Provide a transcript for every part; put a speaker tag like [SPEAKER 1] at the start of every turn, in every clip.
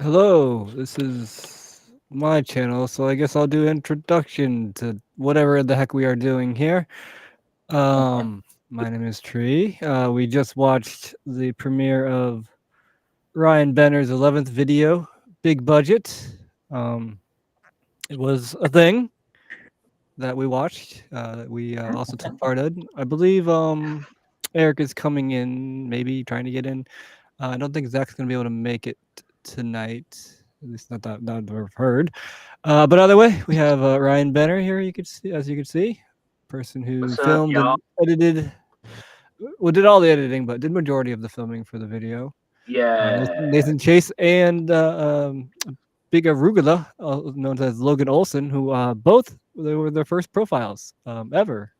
[SPEAKER 1] Hello, this is my channel, so I guess I'll do introduction to whatever the heck we are doing here. My name is Tree. We just watched the premiere of Ryan Benner's 11th video, Big Budget. It was a thing that we watched, that we also took part in. I believe Eric is coming in, maybe trying to get in. I don't think Zach's going to be able to make it tonight. At least not that I've heard. But either way, we have Ryan Benner here. You could see, as you can see, person who
[SPEAKER 2] What's up,
[SPEAKER 1] filmed
[SPEAKER 2] y'all?
[SPEAKER 1] and edited. Well, did all the editing, but did majority of the filming for the video.
[SPEAKER 2] Yeah.
[SPEAKER 1] Nathan Chase and Big Arugula, known as Logan Olson, who both they were their first profiles ever,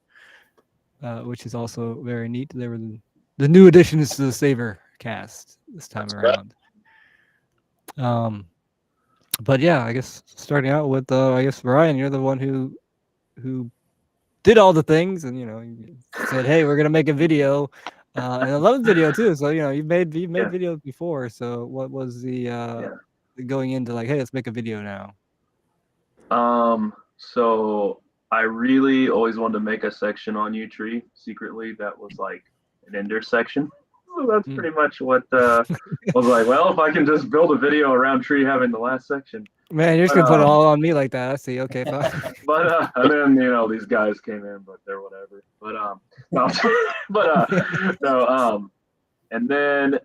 [SPEAKER 1] which is also very neat. They were the new additions to the Savor cast this time around. But yeah, I guess starting out with I guess Ryan, you're the one who did all the things, and you said, "Hey, we're gonna make a video," and I love the video too. So you've made videos before. So what was the going into like, "Hey, let's make a video now"?
[SPEAKER 2] So I really always wanted to make a section on U Tree secretly that was like an intersection. So that's pretty much what I was like. Well, if I can just build a video around Tree having the last section.
[SPEAKER 1] Man, you're just gonna put it all on me like that. I see. Okay, fine.
[SPEAKER 2] But and then these guys came in, but they're whatever. But no, and then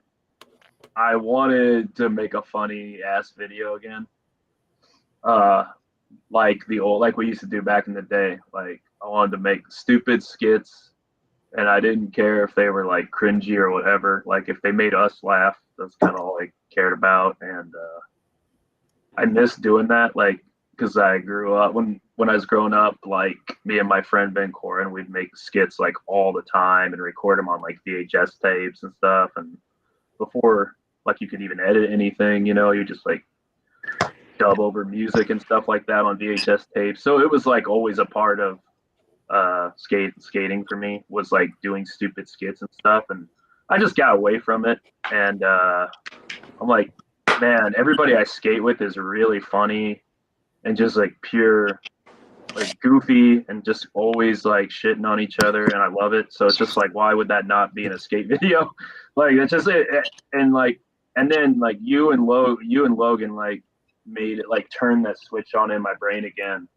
[SPEAKER 2] I wanted to make a funny ass video again. Like we used to do back in the day. Like I wanted to make stupid skits, and I didn't care if they were like cringy or whatever. Like if they made us laugh, that's kind of all I cared about. And I miss doing that, like because I grew up when I was growing up, like me and my friend Ben Corin, we'd make skits like all the time and record them on like VHS tapes and stuff. And before like you could even edit anything, you just like dub over music and stuff like that on VHS tapes. So it was like always a part of skating for me, was like doing stupid skits and stuff. And I just got away from it. And I'm like, man, everybody I skate with is really funny and just like pure, like goofy and just always like shitting on each other. And I love it. So it's just like, why would that not be in a skate video? Like that's just it. And then like you and Logan like made it, like turn that switch on in my brain again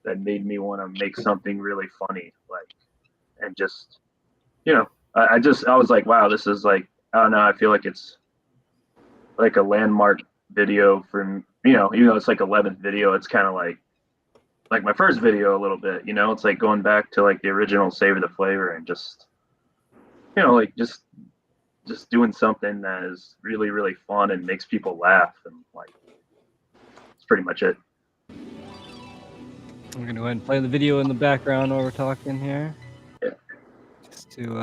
[SPEAKER 2] that made me want to make something really funny, like, and just I was like, wow, this is like, I don't know, I feel like it's like a landmark video from even though it's like 11th video, it's kind of like my first video a little bit, it's like going back to like the original Savor the Flavor and just like just doing something that is really, really fun and makes people laugh, and like that's pretty much it.
[SPEAKER 1] I'm gonna go ahead and play the video in the background while we're talking here.
[SPEAKER 2] Yeah.
[SPEAKER 1] Just to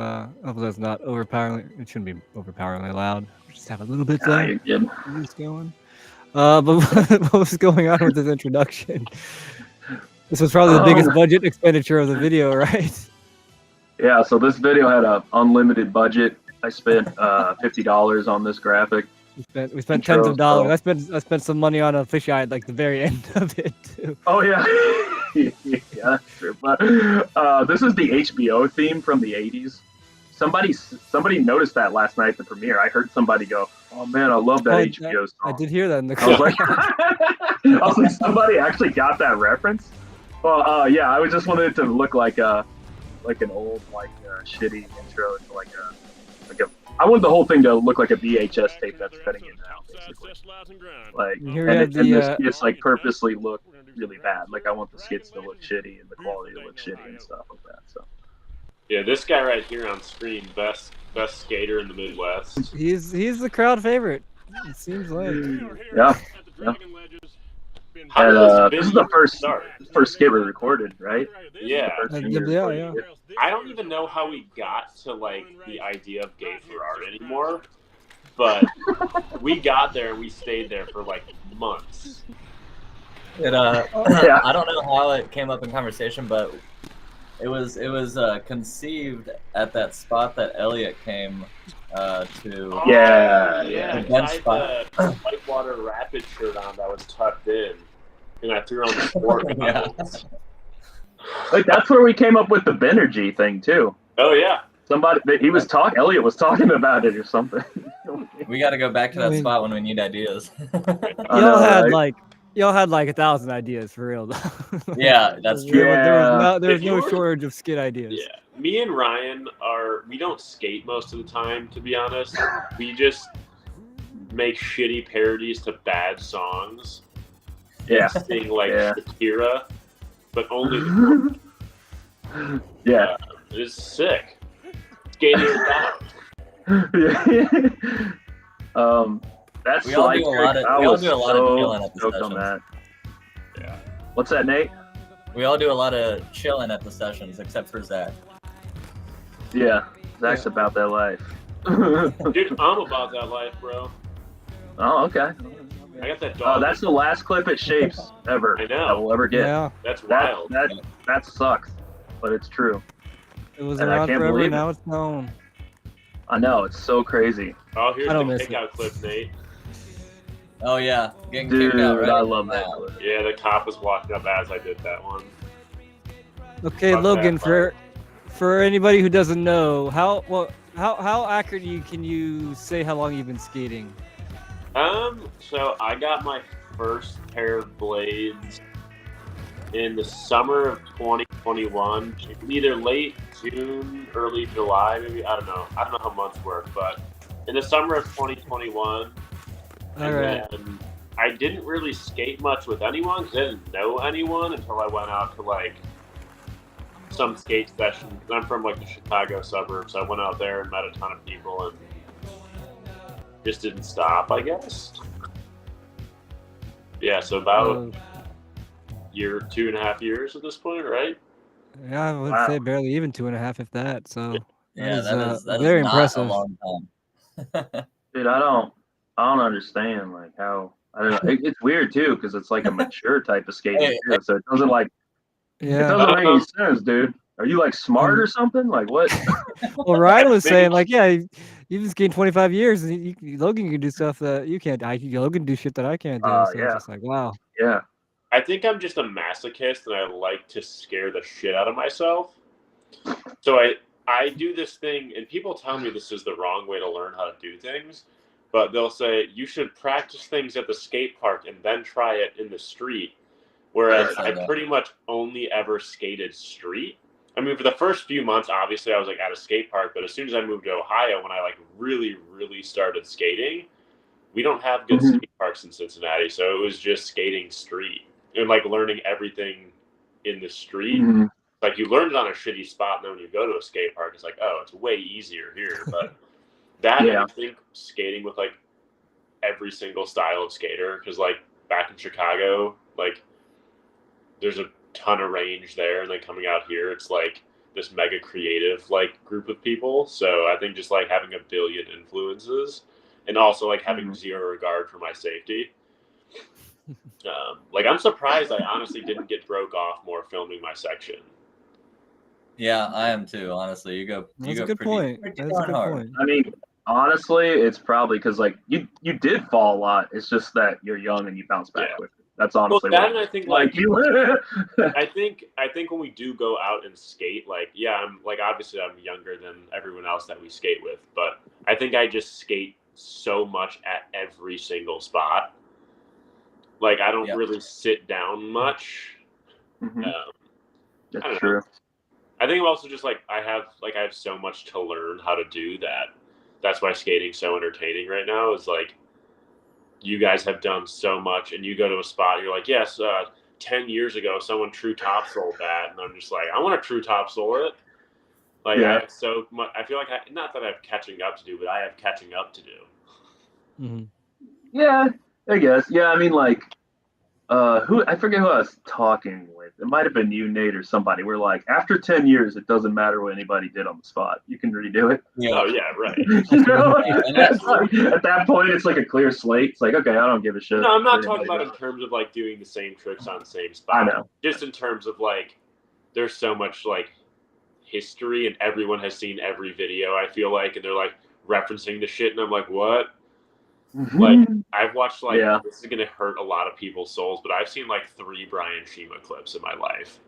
[SPEAKER 1] hopefully that's not overpowering. It shouldn't be overpoweringly loud. Just have a little bit
[SPEAKER 2] You're good.
[SPEAKER 1] Who's going? But what was going on with this introduction? This was probably the biggest budget expenditure of the video, right?
[SPEAKER 2] Yeah. So this video had a unlimited budget. I spent $50 on this graphic.
[SPEAKER 1] We spent tens of dollars. I spent some money on a fisheye at like the very end of it too.
[SPEAKER 2] Oh yeah. Yeah, that's true. But this is the HBO theme from the 80s. Somebody noticed that last night at the premiere. I heard somebody go, "Oh man, I love that HBO song."
[SPEAKER 1] I did hear that in the
[SPEAKER 2] car. I was like, somebody actually got that reference. Well, yeah, I just wanted it to look like an old shitty intro to like a. I want the whole thing to look like a VHS tape that's cutting in now, basically. Like, and the skits like purposely look really bad. Like, I want the skits to look shitty and the quality to look shitty and stuff like that. So.
[SPEAKER 3] Yeah, this guy right here on screen, best skater in the Midwest.
[SPEAKER 1] He's the crowd favorite. It seems like.
[SPEAKER 2] Yeah. And, this is the first skit we recorded, right?
[SPEAKER 3] Yeah.
[SPEAKER 1] Yeah.
[SPEAKER 3] I don't even know how we got to like the idea of gay for art anymore, but we got there and we stayed there for like months.
[SPEAKER 4] I don't know how it came up in conversation, but It was conceived at that spot that Elliot came to.
[SPEAKER 2] Yeah,
[SPEAKER 3] yeah.
[SPEAKER 4] The
[SPEAKER 3] I
[SPEAKER 4] bench
[SPEAKER 3] had
[SPEAKER 4] spot.
[SPEAKER 3] the Whitewater Rapid shirt on that was tucked in, and I threw on the sport
[SPEAKER 4] Yeah.
[SPEAKER 3] goggles.
[SPEAKER 2] Like that's where we came up with the Benergy thing too.
[SPEAKER 3] Oh yeah,
[SPEAKER 2] Elliot was talking about it or something.
[SPEAKER 4] We got to go back to that
[SPEAKER 1] I mean-
[SPEAKER 4] spot when we need ideas.
[SPEAKER 2] I
[SPEAKER 1] Y'all
[SPEAKER 2] know,
[SPEAKER 1] had
[SPEAKER 2] right?
[SPEAKER 1] y'all had like 1,000 ideas for real. Though.
[SPEAKER 4] Yeah, that's true.
[SPEAKER 1] There was
[SPEAKER 3] If you
[SPEAKER 1] no
[SPEAKER 3] were-
[SPEAKER 1] shortage of skit ideas.
[SPEAKER 3] yeah. Me and Ryan we don't skate most of the time, to be honest. We just make shitty parodies to bad songs.
[SPEAKER 2] Yeah.
[SPEAKER 3] Sing like
[SPEAKER 2] Yeah.
[SPEAKER 3] Shakira, but only the
[SPEAKER 2] Yeah.
[SPEAKER 3] it's sick. Skating it out.
[SPEAKER 2] That's
[SPEAKER 4] We all
[SPEAKER 2] slide
[SPEAKER 4] do a
[SPEAKER 2] trick.
[SPEAKER 4] lot of-
[SPEAKER 2] I
[SPEAKER 4] we all
[SPEAKER 2] was
[SPEAKER 4] do a lot of chilling at the
[SPEAKER 2] stoked on that.
[SPEAKER 4] sessions.
[SPEAKER 3] Yeah.
[SPEAKER 2] What's that, Nate?
[SPEAKER 4] We all do a lot of chilling at the sessions, except for Zach.
[SPEAKER 2] Yeah, Zach's about that life.
[SPEAKER 3] Dude, I'm about that life, bro.
[SPEAKER 2] Oh, okay.
[SPEAKER 3] I got that dog.
[SPEAKER 2] That's the last clip it shapes ever
[SPEAKER 3] I know.
[SPEAKER 2] that we'll ever get.
[SPEAKER 1] Yeah,
[SPEAKER 3] That's
[SPEAKER 2] That,
[SPEAKER 3] wild.
[SPEAKER 2] that sucks, but it's true.
[SPEAKER 1] it was
[SPEAKER 2] And I
[SPEAKER 1] around
[SPEAKER 2] can't
[SPEAKER 1] forever.
[SPEAKER 2] believe it.
[SPEAKER 1] Now it's known.
[SPEAKER 2] I know, it's so crazy.
[SPEAKER 3] Oh, here's
[SPEAKER 1] I
[SPEAKER 3] the
[SPEAKER 1] don't miss
[SPEAKER 3] kickout clip, Nate.
[SPEAKER 4] Oh yeah, getting
[SPEAKER 2] Dude,
[SPEAKER 4] kicked out right.
[SPEAKER 2] I love that
[SPEAKER 4] now.
[SPEAKER 2] clip.
[SPEAKER 3] Yeah, the cop was walking up as I did that one.
[SPEAKER 1] Okay,
[SPEAKER 3] Fuck
[SPEAKER 1] Logan,
[SPEAKER 3] that
[SPEAKER 1] for anybody who doesn't know, how accurate can you say how long you've been skating?
[SPEAKER 3] So I got my first pair of blades in the summer of 2021, either late June, early July, maybe. I don't know how months work, but in the summer of 2021.
[SPEAKER 1] All
[SPEAKER 3] And
[SPEAKER 1] right.
[SPEAKER 3] then I didn't really skate much with anyone because I didn't know anyone until I went out to like some skate session. I'm from like the Chicago suburbs, so I went out there and met a ton of people and just didn't stop, I guess. Yeah, so about year, 2.5 years at this point, right?
[SPEAKER 1] Yeah, I would
[SPEAKER 2] Wow.
[SPEAKER 1] say barely even 2.5, if that. So
[SPEAKER 4] Yeah, that is
[SPEAKER 1] very
[SPEAKER 4] not
[SPEAKER 1] impressive.
[SPEAKER 4] a long time.
[SPEAKER 2] Dude, I don't understand like how I don't know. It's weird too because it's like a mature type of skating
[SPEAKER 4] Hey,
[SPEAKER 2] too, so it doesn't like
[SPEAKER 1] Yeah.
[SPEAKER 2] it doesn't make any sense, dude. Are you like smart or something? Like what?
[SPEAKER 1] Well, Ryan was saying like, yeah, you've been skating 25 years, and Logan can do stuff that you can't. Logan can do shit that I can't do. So
[SPEAKER 2] Yeah.
[SPEAKER 1] it's just like, wow.
[SPEAKER 2] Yeah.
[SPEAKER 3] I think I'm just a masochist and I like to scare the shit out of myself. So I do this thing, and people tell me this is the wrong way to learn how to do things, but they'll say you should practice things at the skate park and then try it in the street. Whereas I pretty much only ever skated street. I mean, for the first few months, obviously I was like at a skate park, but as soon as I moved to Ohio, when I like really, really started skating, we don't have good skate parks in Cincinnati, so it was just skating street and like learning everything in the street.
[SPEAKER 2] Mm-hmm.
[SPEAKER 3] Like you learned it on a shitty spot, and then when you go to a skate park, it's like, oh, it's way easier here. But that
[SPEAKER 2] Yeah.
[SPEAKER 3] I think skating with like every single style of skater, because like back in Chicago, like there's a ton of range there, and then coming out here, it's like this mega creative like group of people. So I think just like having a billion influences, and also like having zero regard for my safety. Like I'm surprised I honestly didn't get broke off more filming my section.
[SPEAKER 4] Yeah, I am too. Honestly, you go.
[SPEAKER 1] That's a good point. That's a good point.
[SPEAKER 2] I mean, honestly, it's probably because like you did fall a lot. It's just that you're young and you bounce back quicker. That's honestly
[SPEAKER 3] Well, that
[SPEAKER 2] what
[SPEAKER 3] and I think
[SPEAKER 2] like you.
[SPEAKER 3] I think when we do go out and skate, like yeah, I'm like obviously I'm younger than everyone else that we skate with, but I think I just skate so much at every single spot. Like I don't really sit down much.
[SPEAKER 2] That's true.
[SPEAKER 3] I think I'm also just like I have so much to learn how to do that. That's why skating's so entertaining right now. Is like you guys have done so much, and you go to a spot, you're like, yes, 10 years ago, someone true top sold that, and I'm just like, I want to true top soul it. Like I have so much. I feel like not that I have catching up to do, but I have catching up to do.
[SPEAKER 2] Yeah, I guess. Yeah, I mean, like, who I forget who I was talking with. It might have been you, Nate, or somebody. We're like, after 10 years, it doesn't matter what anybody did on the spot. You can redo it.
[SPEAKER 4] Yeah.
[SPEAKER 3] Oh yeah, right.
[SPEAKER 2] You know, it's like, at that point, it's like a clear slate. It's like, okay, I don't give a shit.
[SPEAKER 3] No, I'm not talking about in terms of like doing the same tricks on the same spot.
[SPEAKER 2] I know.
[SPEAKER 3] Just in terms of like, there's so much like history, and everyone has seen every video, I feel like, and they're like referencing the shit, and I'm like, what? Like, I've watched like this is gonna hurt a lot of people's souls, but I've seen like 3 Brian Shima clips in my life.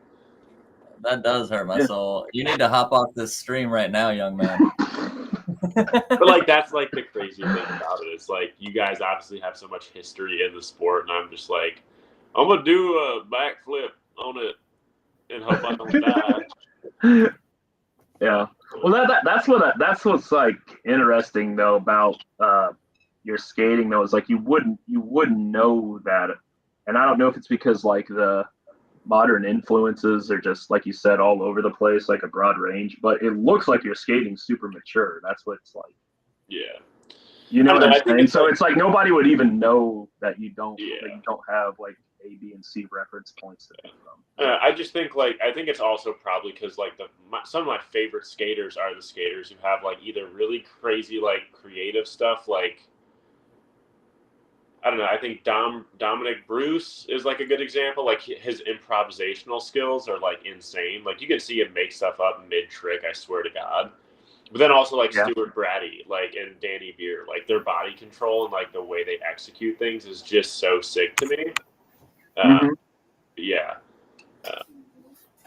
[SPEAKER 4] That does hurt my soul. You need to hop off this stream right now, young man.
[SPEAKER 3] But like that's like the crazy thing about it. It's like you guys obviously have so much history in the sport, and I'm just like, I'm gonna do a backflip on it and hope I don't die.
[SPEAKER 2] Yeah. Well, that's what's like interesting though about your skating though, is like you wouldn't know that, and I don't know if it's because like the modern influences are just, like you said, all over the place, like a broad range, but it looks like you're skating super mature. That's what it's like.
[SPEAKER 3] Yeah.
[SPEAKER 2] You know what I'm saying?
[SPEAKER 3] It's
[SPEAKER 2] so
[SPEAKER 3] like,
[SPEAKER 2] it's like nobody would even know that you don't
[SPEAKER 3] Yeah.
[SPEAKER 2] that you don't have like A, B, and C reference points to pick from.
[SPEAKER 3] I just think I think it's also probably because like some of my favorite skaters are the skaters who have like either really crazy like creative stuff, like I don't know. I think Dominic Bruce is like a good example. Like his improvisational skills are like insane. Like you can see him make stuff up mid trick. I swear to God. But then also like Stuart Brady, like and Danny Beer, like their body control and like the way they execute things is just so sick to me. Yeah.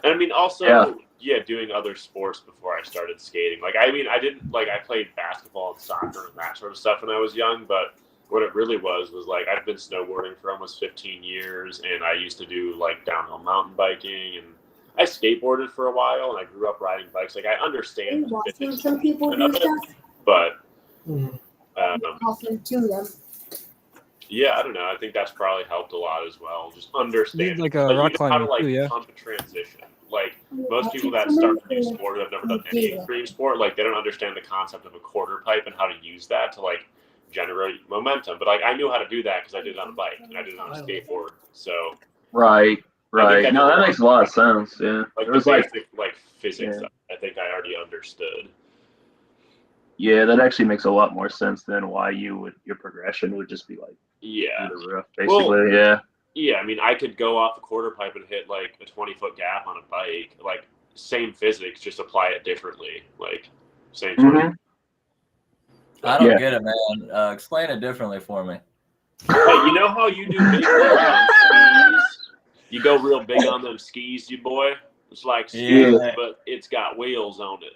[SPEAKER 3] And I mean, also, doing other sports before I started skating. Like, I mean, I didn't like I played basketball and soccer and that sort of stuff when I was young, but what it really was like I've been snowboarding for almost 15 years, and I used to do like downhill mountain biking, and I skateboarded for a while, and I grew up riding bikes. Like I understand
[SPEAKER 5] watching some people do stuff,
[SPEAKER 3] but
[SPEAKER 5] talking to them.
[SPEAKER 3] yeah, I don't know. I think that's probably helped a lot as well. Just understanding
[SPEAKER 1] like a rock
[SPEAKER 3] how to
[SPEAKER 1] climbing too, yeah.
[SPEAKER 3] pump a transition. Like most people that start a new sport who have never done any extreme sport, like they don't understand the concept of a quarter pipe and how to use that to like generate momentum. But like I knew how to do that because I did it on a bike and I did it on a skateboard. So
[SPEAKER 2] right. No, that makes a lot of sense. Yeah,
[SPEAKER 3] like
[SPEAKER 2] it was
[SPEAKER 3] the basic like physics.
[SPEAKER 2] Yeah.
[SPEAKER 3] I think I already understood.
[SPEAKER 2] Yeah, that actually makes a lot more sense than why your progression would just be like
[SPEAKER 3] Yeah.
[SPEAKER 2] through the roof, basically.
[SPEAKER 3] Yeah, I mean, I could go off a quarter pipe and hit like a 20-foot gap on a bike. Like same physics, just apply it differently. Like same sort of.
[SPEAKER 4] I don't get it, man. Explain it differently for me.
[SPEAKER 3] Hey, you know how you do big things on skis? You go real big on them skis, you boy. It's like skis, but it's got wheels on it.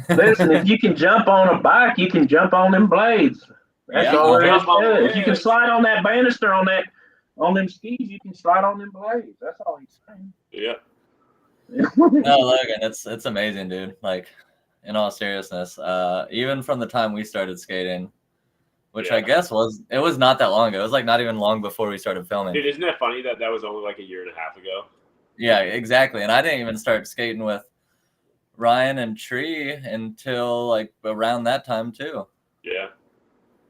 [SPEAKER 2] Listen, if you can jump on a bike, you can jump on them blades. That's all there is to it. If you can slide on that banister on them skis, you can slide on them blades. That's all he's saying.
[SPEAKER 3] Yeah.
[SPEAKER 4] No, Logan, it's amazing, dude. Like, in all seriousness, even from the time we started skating, which I guess was not that long ago. It was like not even long before we started filming.
[SPEAKER 3] Dude, isn't it funny that was only like a year and a half ago?
[SPEAKER 4] Yeah, exactly. And I didn't even start skating with Ryan and Tree until like around that time too.
[SPEAKER 3] Yeah.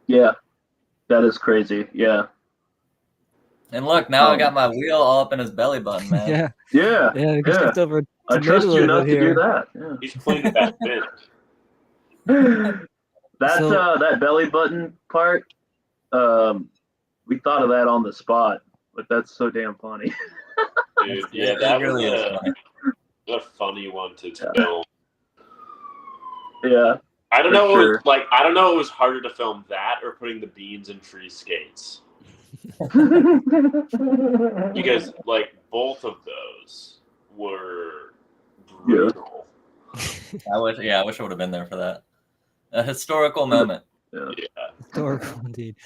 [SPEAKER 2] Yeah, that is crazy. Yeah.
[SPEAKER 4] And look, now I got my wheel all up in his belly button, man.
[SPEAKER 2] Yeah.
[SPEAKER 1] Over
[SPEAKER 2] I trust you enough to do that. Yeah.
[SPEAKER 3] He's cleaning that bin.
[SPEAKER 2] That belly button part, we thought of that on the spot, but that's so damn funny.
[SPEAKER 3] Dude, yeah, that really is a funny one to film.
[SPEAKER 2] Yeah.
[SPEAKER 3] I don't know. I don't know. It was harder to film that or putting the beans in Tree skates. Because like both of those were brutal.
[SPEAKER 4] I wish I would have been there for that. A historical moment.
[SPEAKER 3] Yeah.
[SPEAKER 1] Historical indeed.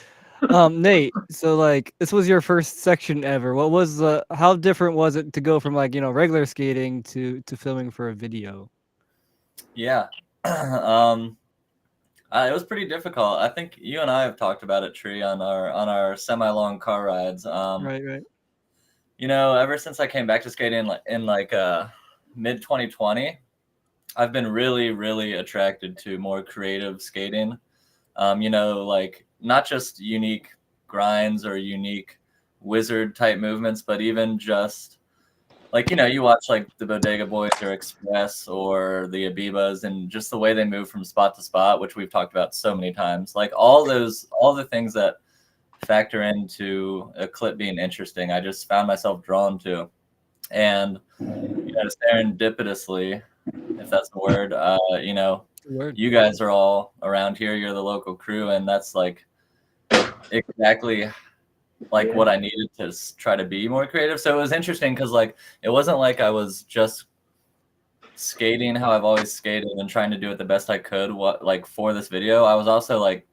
[SPEAKER 1] Nate, so like this was your first section ever. What was how different was it to go from like, regular skating to filming for a video?
[SPEAKER 4] Yeah. It was pretty difficult. I think you and I have talked about it, Tree, on our semi-long car rides.
[SPEAKER 1] Right.
[SPEAKER 4] Ever since I came back to skating in mid 2020, I've been really, really attracted to more creative skating. Like not just unique grinds or unique wizard type movements, but even just like, you watch like the Bodega Boys or Express or the Abibas and just the way they move from spot to spot, which we've talked about so many times, like all the things that factor into a clip being interesting, I just found myself drawn to. And serendipitously, if that's the word. You know,
[SPEAKER 1] Word.
[SPEAKER 4] you guys are all around here. You're the local crew, and that's like exactly like what I needed to try to be more creative. So it was interesting because like it wasn't like I was just skating how I've always skated and trying to do it the best I could. What like for this video, I was also like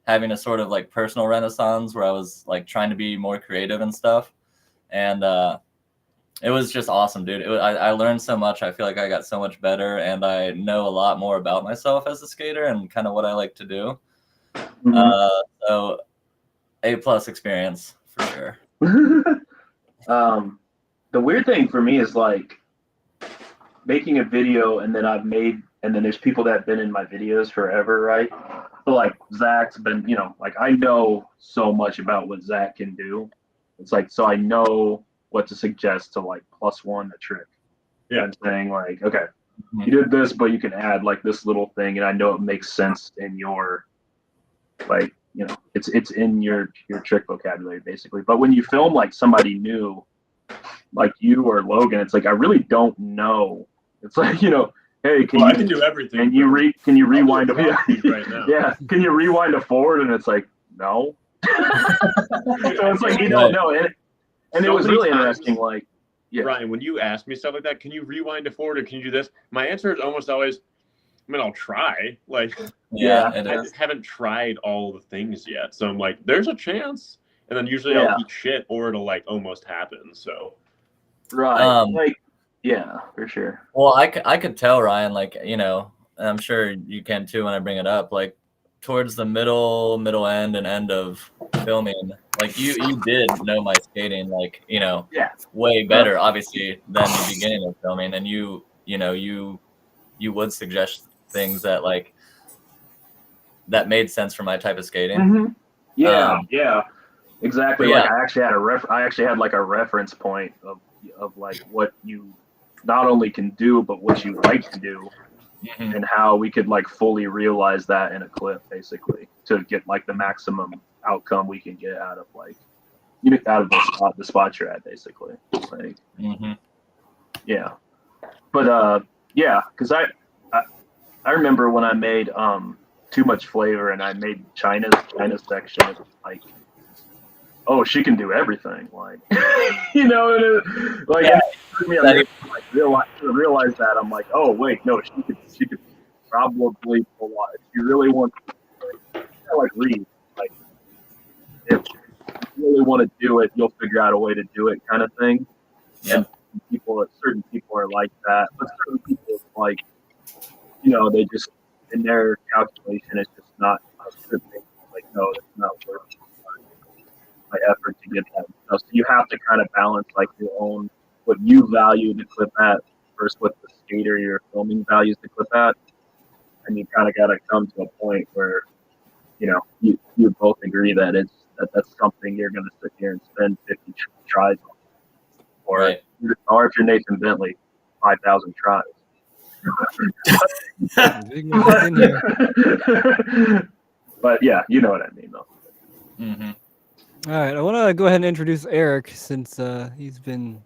[SPEAKER 4] having a sort of like personal renaissance where I was like trying to be more creative and stuff. And it was just awesome, dude. I learned so much. I feel like I got so much better, and I know a lot more about myself as a skater and kind of what I like to do. So A+ experience for sure.
[SPEAKER 2] The weird thing for me is like making a video, and then there's people that have been in my videos forever, right? So like Zach's been, like I know so much about what Zach can do. It's like, so I know what to suggest to like +1 a trick.
[SPEAKER 3] Yeah.
[SPEAKER 2] And saying like, okay, you did this, but you can add like this little thing, and I know it makes sense in your, like, it's in your trick vocabulary basically. But when you film like somebody new, like you or Logan, it's like I really don't know. It's like, hey,
[SPEAKER 3] I can do everything.
[SPEAKER 2] Can you rewind a
[SPEAKER 3] right now?
[SPEAKER 2] Yeah, can you rewind a forward? And it's like, no. So it's like you don't know. And it was really interesting, like, yeah.
[SPEAKER 3] Ryan, when you ask me stuff like that, can you rewind a forward or can you do this? My answer is almost always, I'll try. Like, I haven't tried all the things yet. So I'm like, there's a chance. And then usually I'll eat shit or it'll like almost happen. So.
[SPEAKER 2] Right. Like, yeah, for sure.
[SPEAKER 4] Well, I could tell, Ryan, like, and I'm sure you can too when I bring it up, like towards the middle end and end of filming, like you did know my skating, like, way better, obviously, than the beginning of filming. And you would suggest things that like that made sense for my type of skating.
[SPEAKER 2] Mm-hmm. Yeah, exactly.
[SPEAKER 4] Yeah.
[SPEAKER 2] Like I actually had like a reference point of like what you not only can do, but what you like to do, and how we could like fully realize that in a clip, basically, to get like the maximum outcome we can get out of like, out of the spot you're at, basically. Like, yeah. But because I remember when I made Too Much Flavor and I made China's section, it was like, oh, she can do everything, like, and it took me a minute to like realize that. I'm like, oh wait, no, she could probably pull off if you really want to, like read, like if you really want to do it, you'll figure out a way to do it, kind of thing. And certain people are like that, but certain people like, they just, in their calculation, it's just not a good thing. Like, no, it's not worth my effort to get that. So you have to kind of balance like your own, what you value to clip at versus what the skater you're filming values to clip at, and you kind of got to come to a point where you both agree that that's something you're going to sit here and spend 50 tries on, or if you're Nathan Bentley, 5,000 tries. But yeah, you know what I mean, though.
[SPEAKER 1] All right, I want to go ahead and introduce Eric, since he's been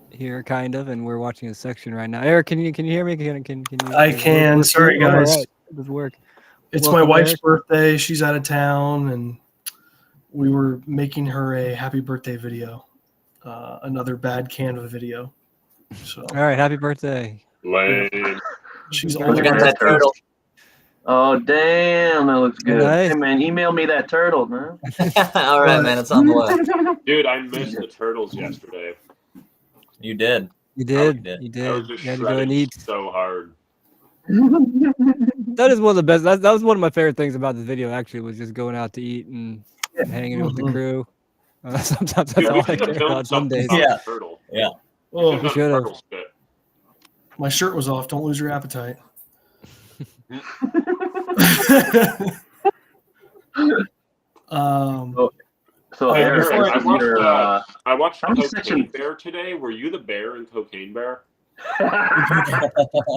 [SPEAKER 1] here kind of, and we're watching his section right now. Eric, can you hear me? Can you?
[SPEAKER 6] I can. Sorry, guys.
[SPEAKER 1] All right. It does work.
[SPEAKER 6] It's my wife's birthday. She's out of town, and we were making her a happy birthday video. Another bad Canva video. So.
[SPEAKER 1] All right, happy birthday.
[SPEAKER 3] Lame.
[SPEAKER 6] She's
[SPEAKER 4] Look at that turtle.
[SPEAKER 2] Oh, damn, that looks good.
[SPEAKER 1] Nice.
[SPEAKER 2] Hey, man, email me that turtle, man.
[SPEAKER 4] All right, man, it's on the way.
[SPEAKER 3] Dude, I missed the turtles yesterday.
[SPEAKER 4] You did.
[SPEAKER 1] You did.
[SPEAKER 3] I
[SPEAKER 1] You
[SPEAKER 3] was
[SPEAKER 1] did.
[SPEAKER 3] just
[SPEAKER 1] You had to go and eat.
[SPEAKER 3] so hard.
[SPEAKER 1] That is one of the best. That was one of my favorite things about this video, actually, was just going out to eat and hanging with the crew. Sometimes that's all I care about some days.
[SPEAKER 4] Yeah.
[SPEAKER 3] Turtle.
[SPEAKER 4] Yeah.
[SPEAKER 6] Oh,
[SPEAKER 1] We should have.
[SPEAKER 3] Turtle spit.
[SPEAKER 6] my shirt was off. Don't lose your appetite.
[SPEAKER 2] So Eric,
[SPEAKER 3] I watched
[SPEAKER 2] how many
[SPEAKER 3] Cocaine
[SPEAKER 2] sections?
[SPEAKER 3] Bear today. Were you the bear in Cocaine Bear? Is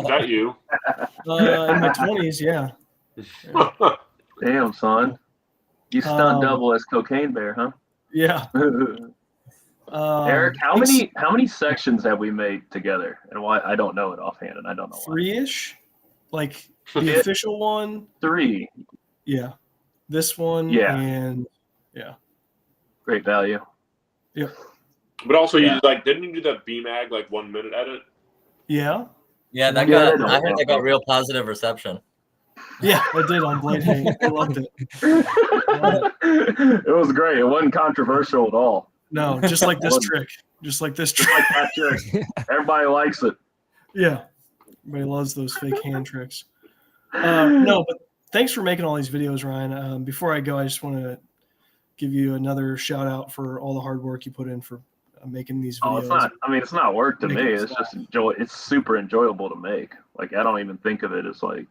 [SPEAKER 3] that you?
[SPEAKER 6] In my 20s, yeah.
[SPEAKER 2] Damn, son. You stunt double as Cocaine Bear, huh?
[SPEAKER 6] Yeah.
[SPEAKER 2] Eric, how many sections have we made together? And why I don't know it offhand, and I don't know why.
[SPEAKER 6] 3-ish, like the official one.
[SPEAKER 2] 3.
[SPEAKER 6] Yeah, this one.
[SPEAKER 2] Yeah.
[SPEAKER 6] And yeah.
[SPEAKER 2] Great value.
[SPEAKER 6] Yep.
[SPEAKER 3] But also, you like didn't you do the BMAG like 1 minute edit?
[SPEAKER 6] Yeah.
[SPEAKER 4] Yeah, that
[SPEAKER 2] Yeah,
[SPEAKER 4] got. I heard that got real positive reception.
[SPEAKER 6] Yeah, I did on Blade Hang. I loved it.
[SPEAKER 2] It was great. It wasn't controversial at all.
[SPEAKER 6] No, just like this trick. Just like this trick.
[SPEAKER 2] Like that trick. Everybody likes it.
[SPEAKER 6] Yeah. Everybody loves those fake hand tricks. No, but thanks for making all these videos, Ryan. Before I go, I just want to give you another shout out for all the hard work you put in for making these videos.
[SPEAKER 2] Oh, it's not. I mean, it's not work to me. It's just It's super enjoyable to make. Like, I don't even think of it as like,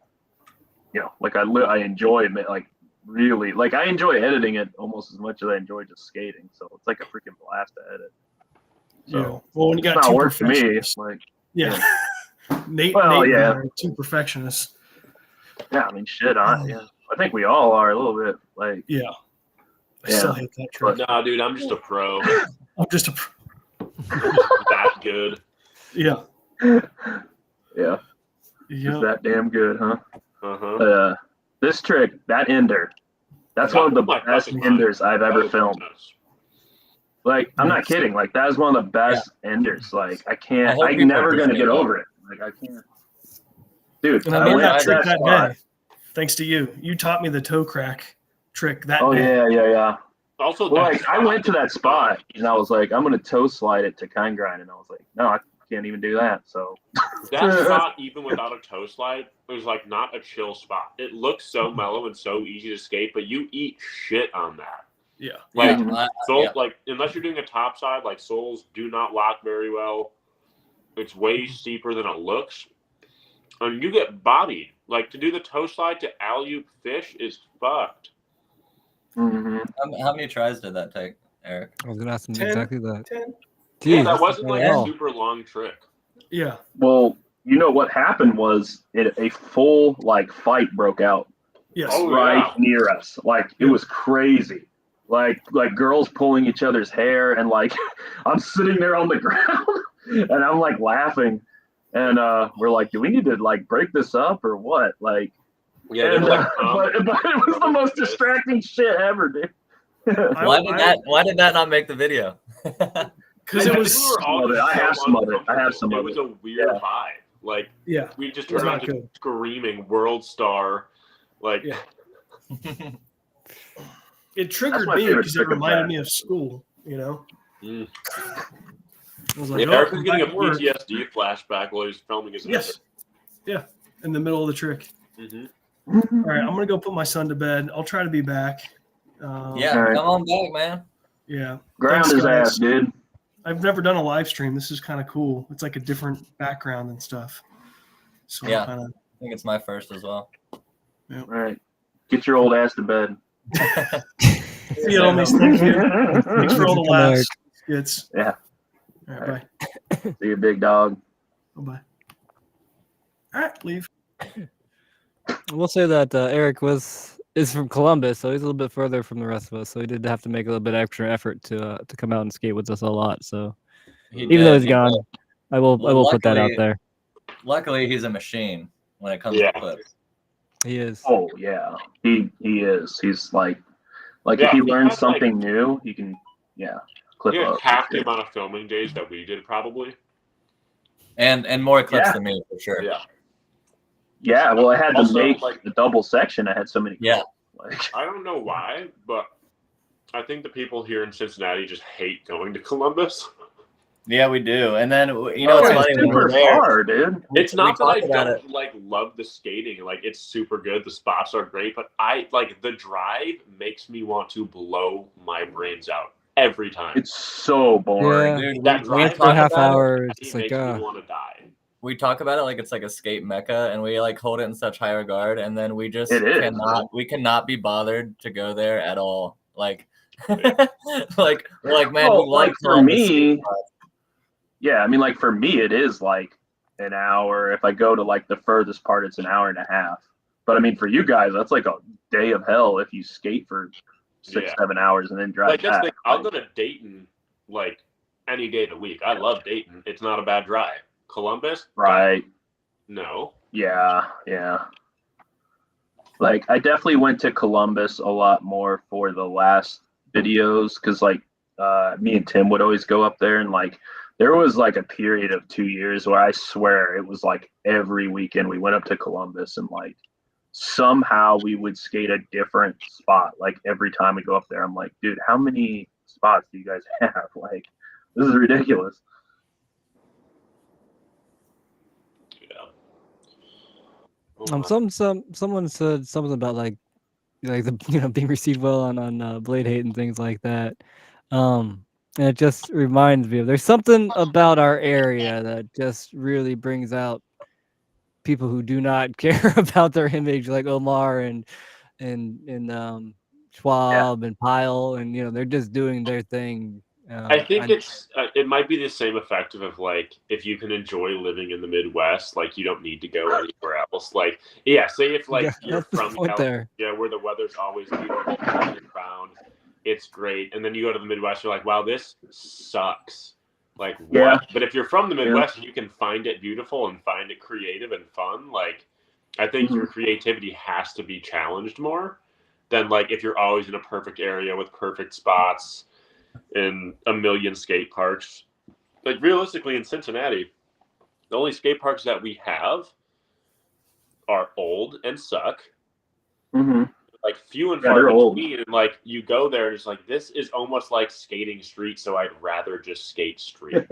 [SPEAKER 2] like I enjoy it. Like, really, like I enjoy editing it almost as much as I enjoy just skating. So it's like a freaking blast to edit. So
[SPEAKER 6] yeah. Well, when you got
[SPEAKER 2] it's not
[SPEAKER 6] two
[SPEAKER 2] work to me.
[SPEAKER 6] perfectionists,
[SPEAKER 2] Like,
[SPEAKER 6] yeah. Nate,
[SPEAKER 2] Well,
[SPEAKER 6] Nate
[SPEAKER 2] yeah.
[SPEAKER 6] and I are two perfectionists.
[SPEAKER 2] yeah, I mean, shit. I think we all are a little bit. Like,
[SPEAKER 6] Yeah. I
[SPEAKER 2] Yeah.
[SPEAKER 6] still hate that trick.
[SPEAKER 3] No, dude, I'm just a pro.
[SPEAKER 6] I'm just a.
[SPEAKER 3] That good.
[SPEAKER 6] Yeah.
[SPEAKER 2] yeah,
[SPEAKER 6] Yeah.
[SPEAKER 2] it's that damn good, huh?
[SPEAKER 3] Uh-huh.
[SPEAKER 2] This trick, that ender, that's one of the best enders I've ever filmed. Like, I'm not kidding. Like, that is one of the best enders. Like, I'm never gonna get over it. Like, I can't. Dude,
[SPEAKER 6] And I learned that trick that day. Thanks to you. You taught me the toe crack trick that day.
[SPEAKER 2] Yeah.
[SPEAKER 3] Also,
[SPEAKER 2] Well, like, I went to that spot and I was like, I'm gonna toe slide it to kind grind, and I was like, no, I can't even do that. So
[SPEAKER 3] that spot, even without a toe slide, was like not a chill spot. It looks so mellow and so easy to skate, but you eat shit on that.
[SPEAKER 6] Yeah.
[SPEAKER 3] Like,
[SPEAKER 4] Yeah.
[SPEAKER 3] like unless you're doing a top side, like soles do not lock very well. It's way steeper than it looks, and you get bodied. Like, to do the toe slide to alley-oop fish is fucked.
[SPEAKER 4] How many tries did that take, Eric?
[SPEAKER 1] I was gonna ask him
[SPEAKER 6] 10,
[SPEAKER 1] exactly that.
[SPEAKER 6] 10.
[SPEAKER 3] Yeah,
[SPEAKER 1] Jeez,
[SPEAKER 3] that wasn't like
[SPEAKER 1] at
[SPEAKER 3] a
[SPEAKER 1] all.
[SPEAKER 3] super long trick.
[SPEAKER 6] Yeah.
[SPEAKER 2] Well, you know what happened was a full like fight broke out
[SPEAKER 6] Yes.
[SPEAKER 3] Oh,
[SPEAKER 2] right near us. Like, it was crazy. Like girls pulling each other's hair, and like I'm sitting there on the ground and I'm like laughing, and we're like, do we need to like break this up or what? Like,
[SPEAKER 3] Yeah,
[SPEAKER 2] and,
[SPEAKER 3] like,
[SPEAKER 2] but it was the most distracting shit ever, dude.
[SPEAKER 4] Why did that not make the video?
[SPEAKER 6] Because it was.
[SPEAKER 2] I have some of it.
[SPEAKER 3] It was a weird vibe. Like,
[SPEAKER 6] Yeah.
[SPEAKER 3] we just
[SPEAKER 6] It was
[SPEAKER 3] turned around
[SPEAKER 6] not
[SPEAKER 3] just
[SPEAKER 6] good.
[SPEAKER 3] screaming "World Star," like.
[SPEAKER 6] Yeah. It triggered
[SPEAKER 2] my
[SPEAKER 6] me
[SPEAKER 2] favorite
[SPEAKER 6] because it
[SPEAKER 2] trick of
[SPEAKER 6] reminded
[SPEAKER 2] that.
[SPEAKER 6] me of school. You know.
[SPEAKER 3] Mm.
[SPEAKER 6] I was like,
[SPEAKER 3] Yeah, Eric was
[SPEAKER 6] I'm
[SPEAKER 3] getting a
[SPEAKER 6] back at work.
[SPEAKER 3] PTSD flashback while he was filming his
[SPEAKER 6] Yes. Yeah. In the middle of the trick.
[SPEAKER 3] Mm-hmm.
[SPEAKER 6] All right, I'm gonna go put my son to bed. I'll try to be back.
[SPEAKER 4] Yeah,
[SPEAKER 2] All right.
[SPEAKER 4] come on back, man.
[SPEAKER 6] Yeah.
[SPEAKER 2] Ground
[SPEAKER 6] Thanks,
[SPEAKER 2] his
[SPEAKER 6] guys.
[SPEAKER 2] ass, dude.
[SPEAKER 6] I've never done a live stream. This is kind of cool. It's like a different background and stuff. So
[SPEAKER 4] Yeah.
[SPEAKER 6] kind of.
[SPEAKER 4] I think it's my first as well.
[SPEAKER 2] All right, get your old ass to bed.
[SPEAKER 6] See you, homies. Thank you. Thanks for all the laughs. It's
[SPEAKER 2] Yeah.
[SPEAKER 6] All right, bye.
[SPEAKER 2] See you, big dog.
[SPEAKER 6] Bye. All right, leave.
[SPEAKER 1] We'll say that Eric is from Columbus, so he's a little bit further from the rest of us. So he did have to make a little bit extra effort to come out and skate with us a lot. So even though he's gone, I will put that out there.
[SPEAKER 4] Luckily, he's a machine when it comes to clips.
[SPEAKER 1] He is.
[SPEAKER 2] Oh yeah, he is. He's like
[SPEAKER 3] Yeah,
[SPEAKER 2] if he
[SPEAKER 3] he
[SPEAKER 2] learns
[SPEAKER 3] has,
[SPEAKER 2] something new, he can clip
[SPEAKER 3] You had
[SPEAKER 2] up.
[SPEAKER 3] half the amount of filming days that we did, probably.
[SPEAKER 4] And more clips
[SPEAKER 2] Yeah.
[SPEAKER 4] than me, for sure.
[SPEAKER 3] Yeah.
[SPEAKER 2] Yeah, well, I had to
[SPEAKER 3] Also,
[SPEAKER 2] make
[SPEAKER 3] like-
[SPEAKER 2] the double section. I had so many.
[SPEAKER 4] Yeah.
[SPEAKER 2] Like,
[SPEAKER 3] I don't know why, but I think the people here in Cincinnati just hate going to Columbus.
[SPEAKER 4] Yeah, we do. And then,
[SPEAKER 2] oh,
[SPEAKER 4] it's
[SPEAKER 2] it's
[SPEAKER 4] funny when
[SPEAKER 2] super
[SPEAKER 4] we're there.
[SPEAKER 2] far, dude.
[SPEAKER 3] It's not that I
[SPEAKER 4] talked about
[SPEAKER 3] don't like love the skating. Like, it's super good. The spots are great, but I like the drive makes me want to blow my brains out every time.
[SPEAKER 2] It's so boring.
[SPEAKER 1] Yeah.
[SPEAKER 4] Dude,
[SPEAKER 3] that
[SPEAKER 4] we
[SPEAKER 3] drive
[SPEAKER 1] For a half
[SPEAKER 4] about it.
[SPEAKER 1] hour,
[SPEAKER 3] it
[SPEAKER 1] it's
[SPEAKER 3] makes
[SPEAKER 1] like
[SPEAKER 3] me want to die.
[SPEAKER 4] We talk about it like it's like a skate mecca, and we like hold it in such high regard, and then we just
[SPEAKER 2] It is.
[SPEAKER 4] cannot be bothered to go there at all. Like, like we're like, man,
[SPEAKER 2] Well,
[SPEAKER 4] we like
[SPEAKER 2] for
[SPEAKER 4] Columbus
[SPEAKER 2] me,
[SPEAKER 4] skate park.
[SPEAKER 2] yeah, I mean, like for me, it is like an hour. If I go to like the furthest part, it's an hour and a half. But I mean, for you guys, that's like a day of hell if you skate for 6-7 hours and then drive
[SPEAKER 3] Like, that's the
[SPEAKER 2] back.
[SPEAKER 3] thing. I'll go to Dayton like any day of the week. I love Dayton. It's not a bad drive. Columbus?
[SPEAKER 2] Right.
[SPEAKER 3] No.
[SPEAKER 2] Yeah. Like, I definitely went to Columbus a lot more for the last videos because, like, me and Tim would always go up there, and like, there was like a period of 2 years where I swear it was like every weekend we went up to Columbus, and like somehow we would skate a different spot. Like every time we go up there, I'm like, dude, how many spots do you guys have? Like, this is ridiculous.
[SPEAKER 3] Yeah.
[SPEAKER 1] Someone said something about like the being received well on Blade Hate and things like that. And it just reminds me of there's something about our area that just really brings out people who do not care about their image, like Omar and Schwab and Pyle, and they're just doing their thing.
[SPEAKER 3] I think it might be the same effective of like if you can enjoy living in the Midwest, like you don't need to go anywhere else. Like say if like you're from California where the weather's always beautiful all year round, it's great, and then you go to the Midwest, you're like, wow, this sucks. Like what?
[SPEAKER 2] Yeah.
[SPEAKER 3] But if you're from the Midwest and you can find it beautiful and find it creative and fun, like I think your creativity has to be challenged more than like if you're always in a perfect area with perfect spots in a million skate parks. Like realistically in Cincinnati, the only skate parks that we have are old and suck. Like few and far between, and like you go there and it's like this is almost like skating street, so I'd rather just skate street.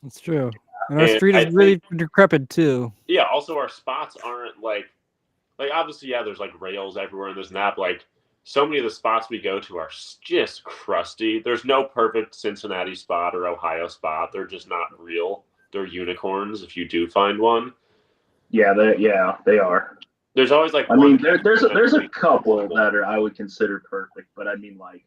[SPEAKER 1] It's true. And our street is really decrepit too.
[SPEAKER 3] Yeah, also our spots aren't like obviously there's like rails everywhere and there's not like so many of the spots we go to are just crusty. There's no perfect Cincinnati spot or Ohio spot. They're just not real. They're unicorns if you do find one.
[SPEAKER 2] Yeah, they are.
[SPEAKER 3] There's always like
[SPEAKER 2] there's a couple that I would consider perfect, but I mean like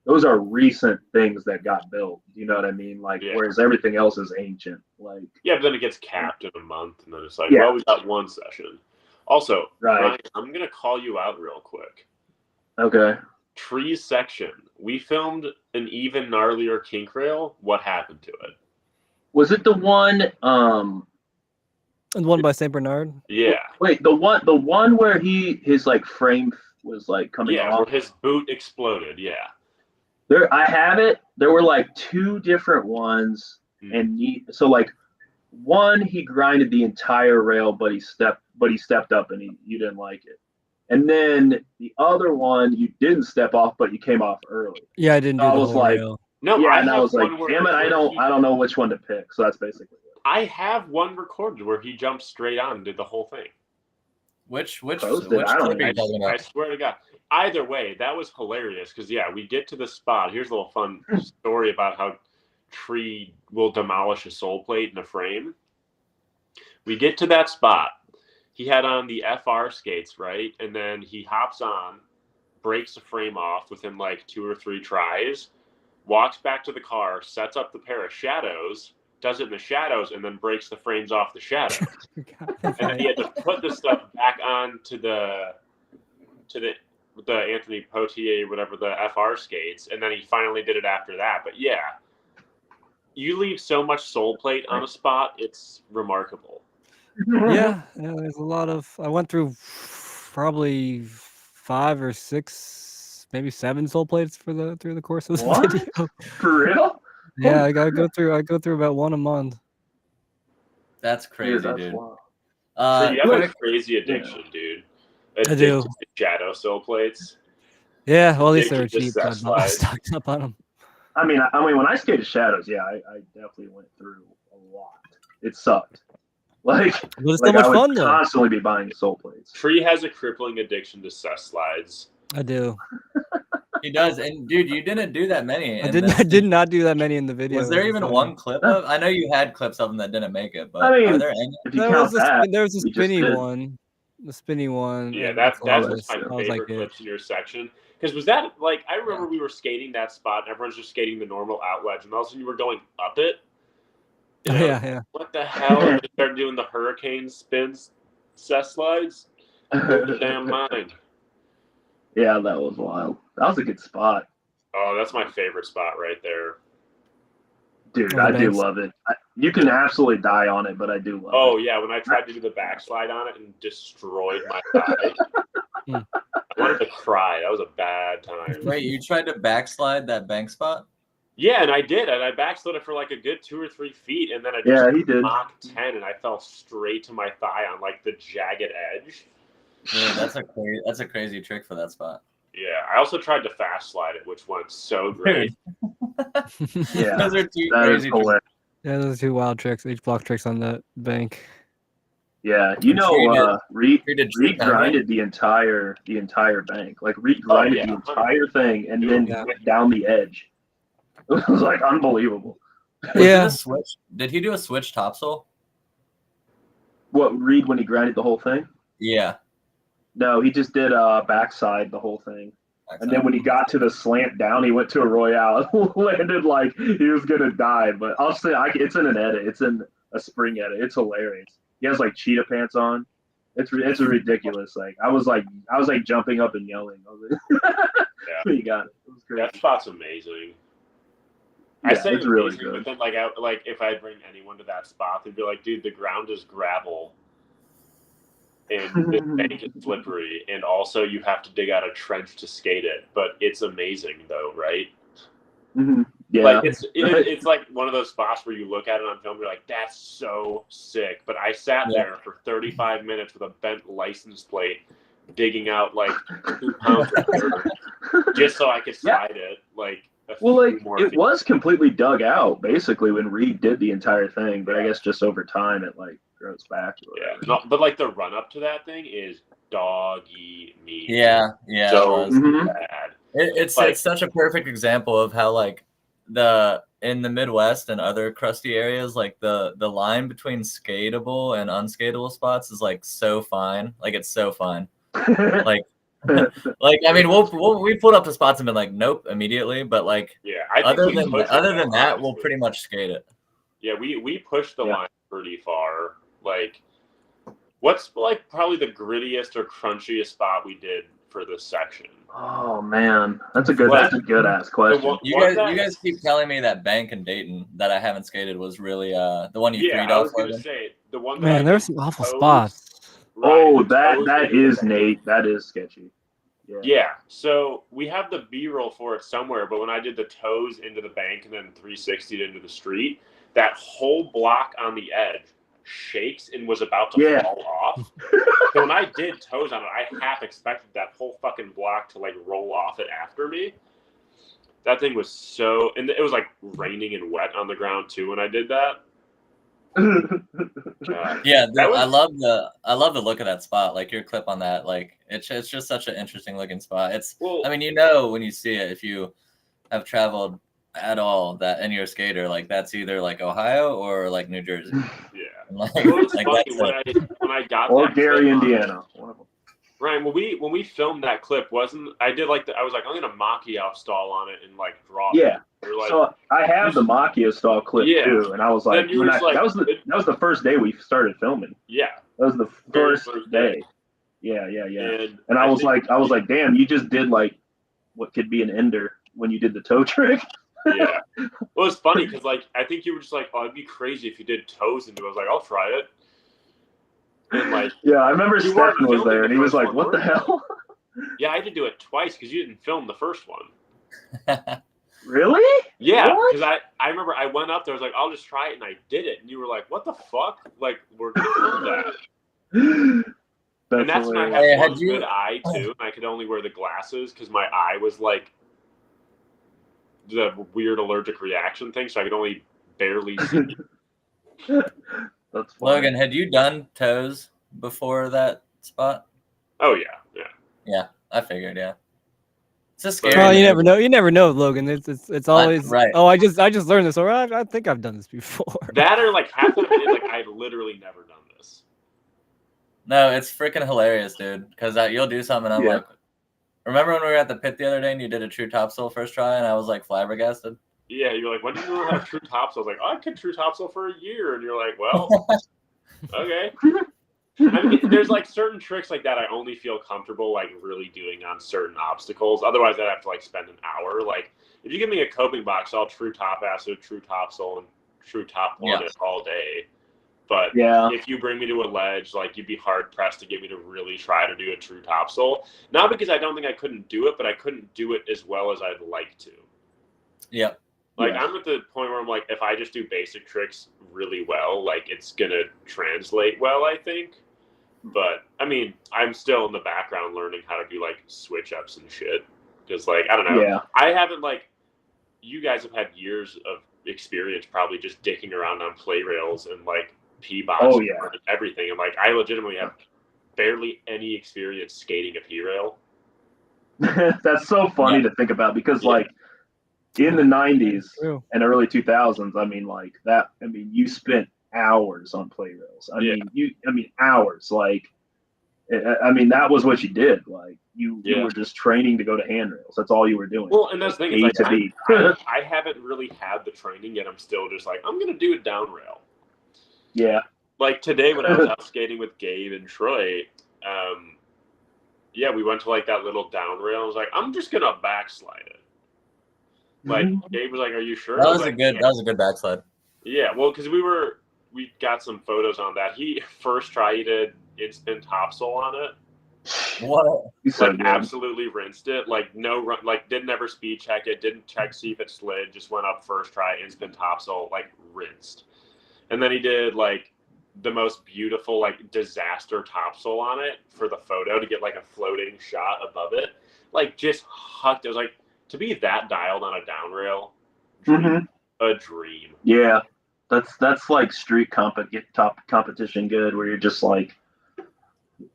[SPEAKER 2] those are recent things that got built. You know what I mean? Like whereas everything else is ancient. Like
[SPEAKER 3] but then it gets capped in a month, and then it's like well we got one session. Also, Ryan, I'm gonna call you out real quick.
[SPEAKER 2] Okay.
[SPEAKER 3] Trees section. We filmed an even gnarlier kink rail. What happened to it?
[SPEAKER 2] Was it the one?
[SPEAKER 1] And the one by Saint Bernard.
[SPEAKER 3] Yeah.
[SPEAKER 2] Wait, the one where his like frame was like coming off.
[SPEAKER 3] Yeah, where his boot exploded. Yeah.
[SPEAKER 2] There, I have it. There were like two different ones, and so like one he grinded the entire rail, but he stepped up and you didn't like it. And then the other one, you didn't step off, but you came off early.
[SPEAKER 1] Yeah, I didn't do the whole rail.
[SPEAKER 3] No,
[SPEAKER 2] yeah, and I was like, damn it, I don't know which one to pick. So that's basically it.
[SPEAKER 3] I have one recorded where he jumped straight on and did the whole thing.
[SPEAKER 4] Which
[SPEAKER 3] I swear to God. Either way, that was hilarious because we get to the spot. Here's a little fun story about how Tree will demolish a sole plate in a frame. We get to that spot. He had on the FR skates, right? And then he hops on, breaks the frame off within like 2 or 3 tries, walks back to the car, sets up the pair of shadows, does it in the shadows, and then breaks the frames off the shadows. And then he had to put the stuff back on to the Anthony Potier, whatever, the FR skates, and then he finally did it after that. But you leave so much sole plate on a spot, it's remarkable.
[SPEAKER 1] Yeah, there's a lot of. I went through probably 5 or 6, maybe 7 sole plates through the course of the video.
[SPEAKER 2] For real?
[SPEAKER 1] Yeah, I go through about one a month.
[SPEAKER 4] That's crazy, dude.
[SPEAKER 3] So you have a crazy addiction, dude.
[SPEAKER 1] I do.
[SPEAKER 3] Shadow sole plates.
[SPEAKER 1] Yeah, well, at least they were cheap. I stocked up on them.
[SPEAKER 2] I mean, when I skated shadows, I definitely went through a lot. It sucked. Like,
[SPEAKER 1] it's so much fun though.
[SPEAKER 2] Constantly be buying sole plates.
[SPEAKER 3] Tree has a crippling addiction to cess slides.
[SPEAKER 1] I do.
[SPEAKER 4] He does, and dude, you didn't do that many.
[SPEAKER 1] I did not do that many in the video.
[SPEAKER 4] Was there even one clip of? I know you had clips of them that didn't make it, but
[SPEAKER 2] I mean,
[SPEAKER 4] are there any?
[SPEAKER 1] There was a spinny one. The spinny one.
[SPEAKER 3] Yeah, that's my favorite clips in your section. Because was that like I remember we were skating that spot and everyone's just skating the normal out ledge, and all of a sudden you were going up it.
[SPEAKER 1] Yeah.
[SPEAKER 3] What the hell? And they started doing the hurricane spins, cess slides. Damn mind.
[SPEAKER 2] Yeah, that was wild. That was a good spot.
[SPEAKER 3] Oh, that's my favorite spot right there.
[SPEAKER 2] Dude,
[SPEAKER 1] On the
[SPEAKER 2] I do
[SPEAKER 1] banks.
[SPEAKER 2] love it. You can absolutely die on it, but I do love
[SPEAKER 3] Oh
[SPEAKER 2] it.
[SPEAKER 3] yeah, when I tried to do the backslide on it and destroyed my thigh,
[SPEAKER 1] Hmm.
[SPEAKER 3] I wanted to cry. That was a bad time.
[SPEAKER 4] Wait, you tried to backslide that bank spot?
[SPEAKER 3] Yeah, and I did, and I backslid it for like a good 2 or 3 feet, and then I
[SPEAKER 2] Yeah,
[SPEAKER 3] just
[SPEAKER 2] he did.
[SPEAKER 3] Mach 10, and I fell straight to my thigh on like the jagged edge.
[SPEAKER 4] Dude, that's a crazy trick for that spot.
[SPEAKER 3] Yeah, I also tried to fast slide it, which went so great.
[SPEAKER 2] Yeah,
[SPEAKER 4] Those are two
[SPEAKER 2] that is
[SPEAKER 4] crazy tricks.
[SPEAKER 2] hilarious.
[SPEAKER 1] Yeah, those are two wild tricks, H-block tricks on that bank.
[SPEAKER 2] Yeah,
[SPEAKER 4] Reed
[SPEAKER 2] Reed
[SPEAKER 4] did trick
[SPEAKER 2] grinded the entire bank. Like Reed
[SPEAKER 3] Oh,
[SPEAKER 2] grinded
[SPEAKER 3] yeah,
[SPEAKER 2] the entire thing and then
[SPEAKER 1] Yeah.
[SPEAKER 2] went down the edge. It was like unbelievable.
[SPEAKER 1] Yeah.
[SPEAKER 4] Did he do a switch topsoul?
[SPEAKER 2] What Reed when he grinded the whole thing?
[SPEAKER 4] Yeah.
[SPEAKER 2] No, he just did backside the whole thing. And then when he got to the slant down, he went to a royale and landed like he was gonna die. But I'll say it's in an edit. It's in a spring edit. It's hilarious. He has like cheetah pants on. It's ridiculous. Like I was like jumping up and yelling. I was like,
[SPEAKER 3] Yeah.
[SPEAKER 2] He got it. It was great.
[SPEAKER 3] That spot's amazing.
[SPEAKER 2] Yeah,
[SPEAKER 3] I say
[SPEAKER 2] it's really
[SPEAKER 3] amazing,
[SPEAKER 2] good.
[SPEAKER 3] but then like if I bring anyone to that spot, they'd be like, "Dude, the ground is gravel, and the bank is slippery, and also you have to dig out a trench to skate it." But it's amazing, though, right?
[SPEAKER 2] Mm-hmm. Yeah,
[SPEAKER 3] Like it's like one of those spots where you look at it on film, you're like, "That's so sick." But I sat there for 35 minutes with a bent license plate, digging out like 2 pounds of dirt, just so I could slide it like.
[SPEAKER 2] It was completely dug out basically when Reed did the entire thing, but I guess just over time it like grows back.
[SPEAKER 3] Yeah, no, but like the run up to that thing is doggy meat.
[SPEAKER 4] Yeah,
[SPEAKER 3] so
[SPEAKER 4] it was.
[SPEAKER 3] bad.
[SPEAKER 4] It's such a perfect example of how like in the Midwest and other crusty areas, like the line between skatable and unskatable spots is like so fine. Like it's so fine. Like like I mean we pulled up the spots and been like nope immediately, but like other than that we'll pretty much skate it.
[SPEAKER 3] Yeah, we pushed the line pretty far. Like what's like probably the grittiest or crunchiest spot we did for this section?
[SPEAKER 2] Oh man, that's a good ass question.
[SPEAKER 4] You guys keep telling me that bank in Dayton that I haven't skated was really the one you freed off.
[SPEAKER 3] I was gonna say the one.
[SPEAKER 1] Man, there's some awful spots.
[SPEAKER 2] Oh, that is Nate. That is sketchy.
[SPEAKER 3] Yeah. So we have the B-roll for it somewhere, but when I did the toes into the bank and then 360'd into the street, that whole block on the edge shakes and was about to fall off. So when I did toes on it, I half expected that whole fucking block to like roll off it after me. That thing was so, and it was like raining and wet on the ground too when I did that.
[SPEAKER 4] Yeah, I love the look of that spot. Like your clip on that, like it's just such an interesting looking spot. I mean, when you see it, if you have traveled at all that and you're a skater, like that's either like Ohio or like New Jersey.
[SPEAKER 3] Yeah.
[SPEAKER 4] Like,
[SPEAKER 3] it was funny when I got
[SPEAKER 2] or
[SPEAKER 3] that
[SPEAKER 2] Gary, Indiana. One of them.
[SPEAKER 3] Ryan, when we filmed that clip, I was like, I'm gonna Machio stall on it and like draw.
[SPEAKER 2] Yeah.
[SPEAKER 3] Like,
[SPEAKER 2] so I have the Machio stall clip too, and I was like, that was the first day we started filming.
[SPEAKER 3] Yeah.
[SPEAKER 2] That was the first day. Yeah. And I was like, damn, you just did like what could be an ender when you did the toe trick.
[SPEAKER 3] Yeah. Well, it's funny because like I think you were just like, oh, it'd be crazy if you did toes into it. I was like, I'll try it. And like,
[SPEAKER 2] yeah, I remember Stefan was there, and he was like, "What the hell?"
[SPEAKER 3] Yeah, I had to do it twice because you didn't film the first one.
[SPEAKER 2] Really?
[SPEAKER 3] Yeah, because I remember I went up there, I was like, I'll just try it, and I did it, and you were like, "What the fuck? Like, we're gonna film that." And that's when I had one good eye too, and I could only wear the glasses because my eye was like the weird allergic reaction thing, so I could only barely see.
[SPEAKER 2] That's funny.
[SPEAKER 4] Logan, had you done toes before that spot?
[SPEAKER 3] Oh yeah.
[SPEAKER 4] Yeah, I figured. Yeah, it's a scary.
[SPEAKER 1] Well, you never know. You never know, Logan. It's always
[SPEAKER 4] right.
[SPEAKER 1] Oh, I just learned this, or I think I've done this before.
[SPEAKER 3] That or like half the time, like I've literally never done this.
[SPEAKER 4] No, it's freaking hilarious, dude. Because you'll do something, and I'm like, remember when we were at the pit the other day and you did a true topsoul first try, and I was like flabbergasted.
[SPEAKER 3] Yeah, you're like, when did you learn how to true topsoul? I was like, oh, I could true topsoul for a year, and you're like, well, okay. I mean, there's like certain tricks like that I only feel comfortable like really doing on certain obstacles. Otherwise, I'd have to like spend an hour. Like If you give me a coping box, I'll true top acid, true topsoil, and true top one it all day. But if you bring me to a ledge, like you'd be hard pressed to get me to really try to do a true topsoil. Not because I don't think I couldn't do it, but I couldn't do it as well as I'd like to.
[SPEAKER 4] Yeah.
[SPEAKER 3] Like I'm at the point where I'm like, if I just do basic tricks really well, like it's gonna translate well, I think. But I mean, I'm still in the background learning how to do like switch ups and shit. Because like I don't know, I haven't like you guys have had years of experience probably just dicking around on play rails and like P-box and everything. And like I legitimately have barely any experience skating a P-rail.
[SPEAKER 2] That's so funny to think about because like in the 90s and early 2000s, I mean, you spent hours on play rails. I mean, hours. Like, I mean, that was what you did. Like, you were just training to go to handrails. That's all you were doing.
[SPEAKER 3] Well, and that's the thing is, like, I haven't really had the training yet. I'm still just like, I'm going to do a down rail.
[SPEAKER 2] Yeah.
[SPEAKER 3] Like today when I was out skating with Gabe and Troy, we went to like that little down rail. I was like, I'm just going to backslide it. Like Gabe was like, "Are you sure?"
[SPEAKER 4] That was a good backslide.
[SPEAKER 3] Yeah, well, because we got some photos on that. He first tried he did in-spin topsoil on it.
[SPEAKER 4] What?
[SPEAKER 3] Like absolutely rinsed it. Like no run. Like didn't ever speed check it. Didn't check see if it slid. Just went up first try in-spin topsoil. Like rinsed. And then he did like the most beautiful like disaster topsoil on it for the photo to get like a floating shot above it. Like just hucked. It was like. To be that dialed on a down rail, a dream.
[SPEAKER 2] Yeah, that's like street competition good, where you're just like,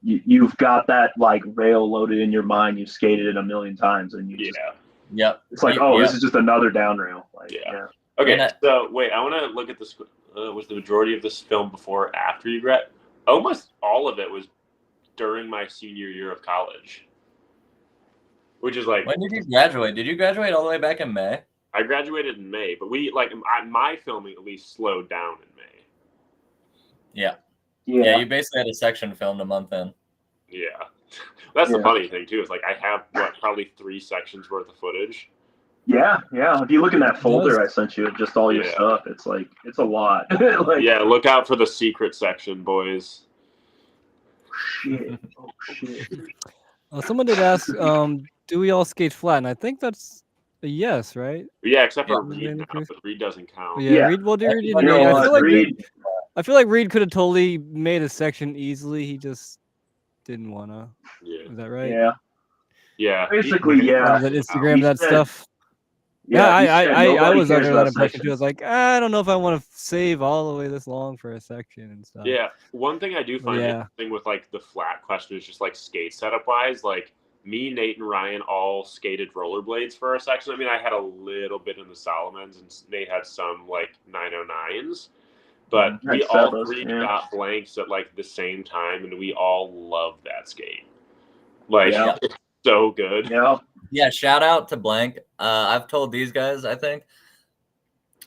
[SPEAKER 2] you've got that like rail loaded in your mind. You've skated it a million times, and you just it's like, this is just another down rail. Like,
[SPEAKER 3] Okay, so wait, I want to look at this. Was the majority of this film before or after you grad? Almost all of it was during my senior year of college. Which is like,
[SPEAKER 4] when did you graduate? Did you graduate all the way back in May?
[SPEAKER 3] I graduated in May, but my filming at least slowed down in May.
[SPEAKER 4] Yeah, you basically had a section filmed a month in.
[SPEAKER 3] Yeah, that's the funny thing too. Is like I have probably 3 sections worth of footage.
[SPEAKER 2] Yeah. If you look in that folder I sent you, just all your stuff. It's like it's a lot. Like,
[SPEAKER 3] look out for the secret section, boys.
[SPEAKER 2] Shit. Oh shit.
[SPEAKER 1] Someone did ask, do we all skate flat? And I think that's a yes, right?
[SPEAKER 3] Yeah, except for Reed now, but Reed doesn't count.
[SPEAKER 1] Reed. Well, Reed I feel like Reed could have totally made a section easily. He just didn't wanna.
[SPEAKER 3] Yeah.
[SPEAKER 1] Is that right?
[SPEAKER 3] Yeah.
[SPEAKER 2] Basically,
[SPEAKER 1] That Instagram that stuff. I was under that impression too. I was like, I don't know if I want to save all the way this long for a section and stuff.
[SPEAKER 3] Yeah, one thing I do find interesting with like the flat question is just like skate setup wise, like me, Nate, and Ryan all skated rollerblades for our section. I mean, I had a little bit in the Solomons, and Nate had some like 909s, but we all 3 got blanks at like the same time, and we all loved that skate. Like, it's so good.
[SPEAKER 4] Yeah, shout out to Blank. I've told these guys, I think.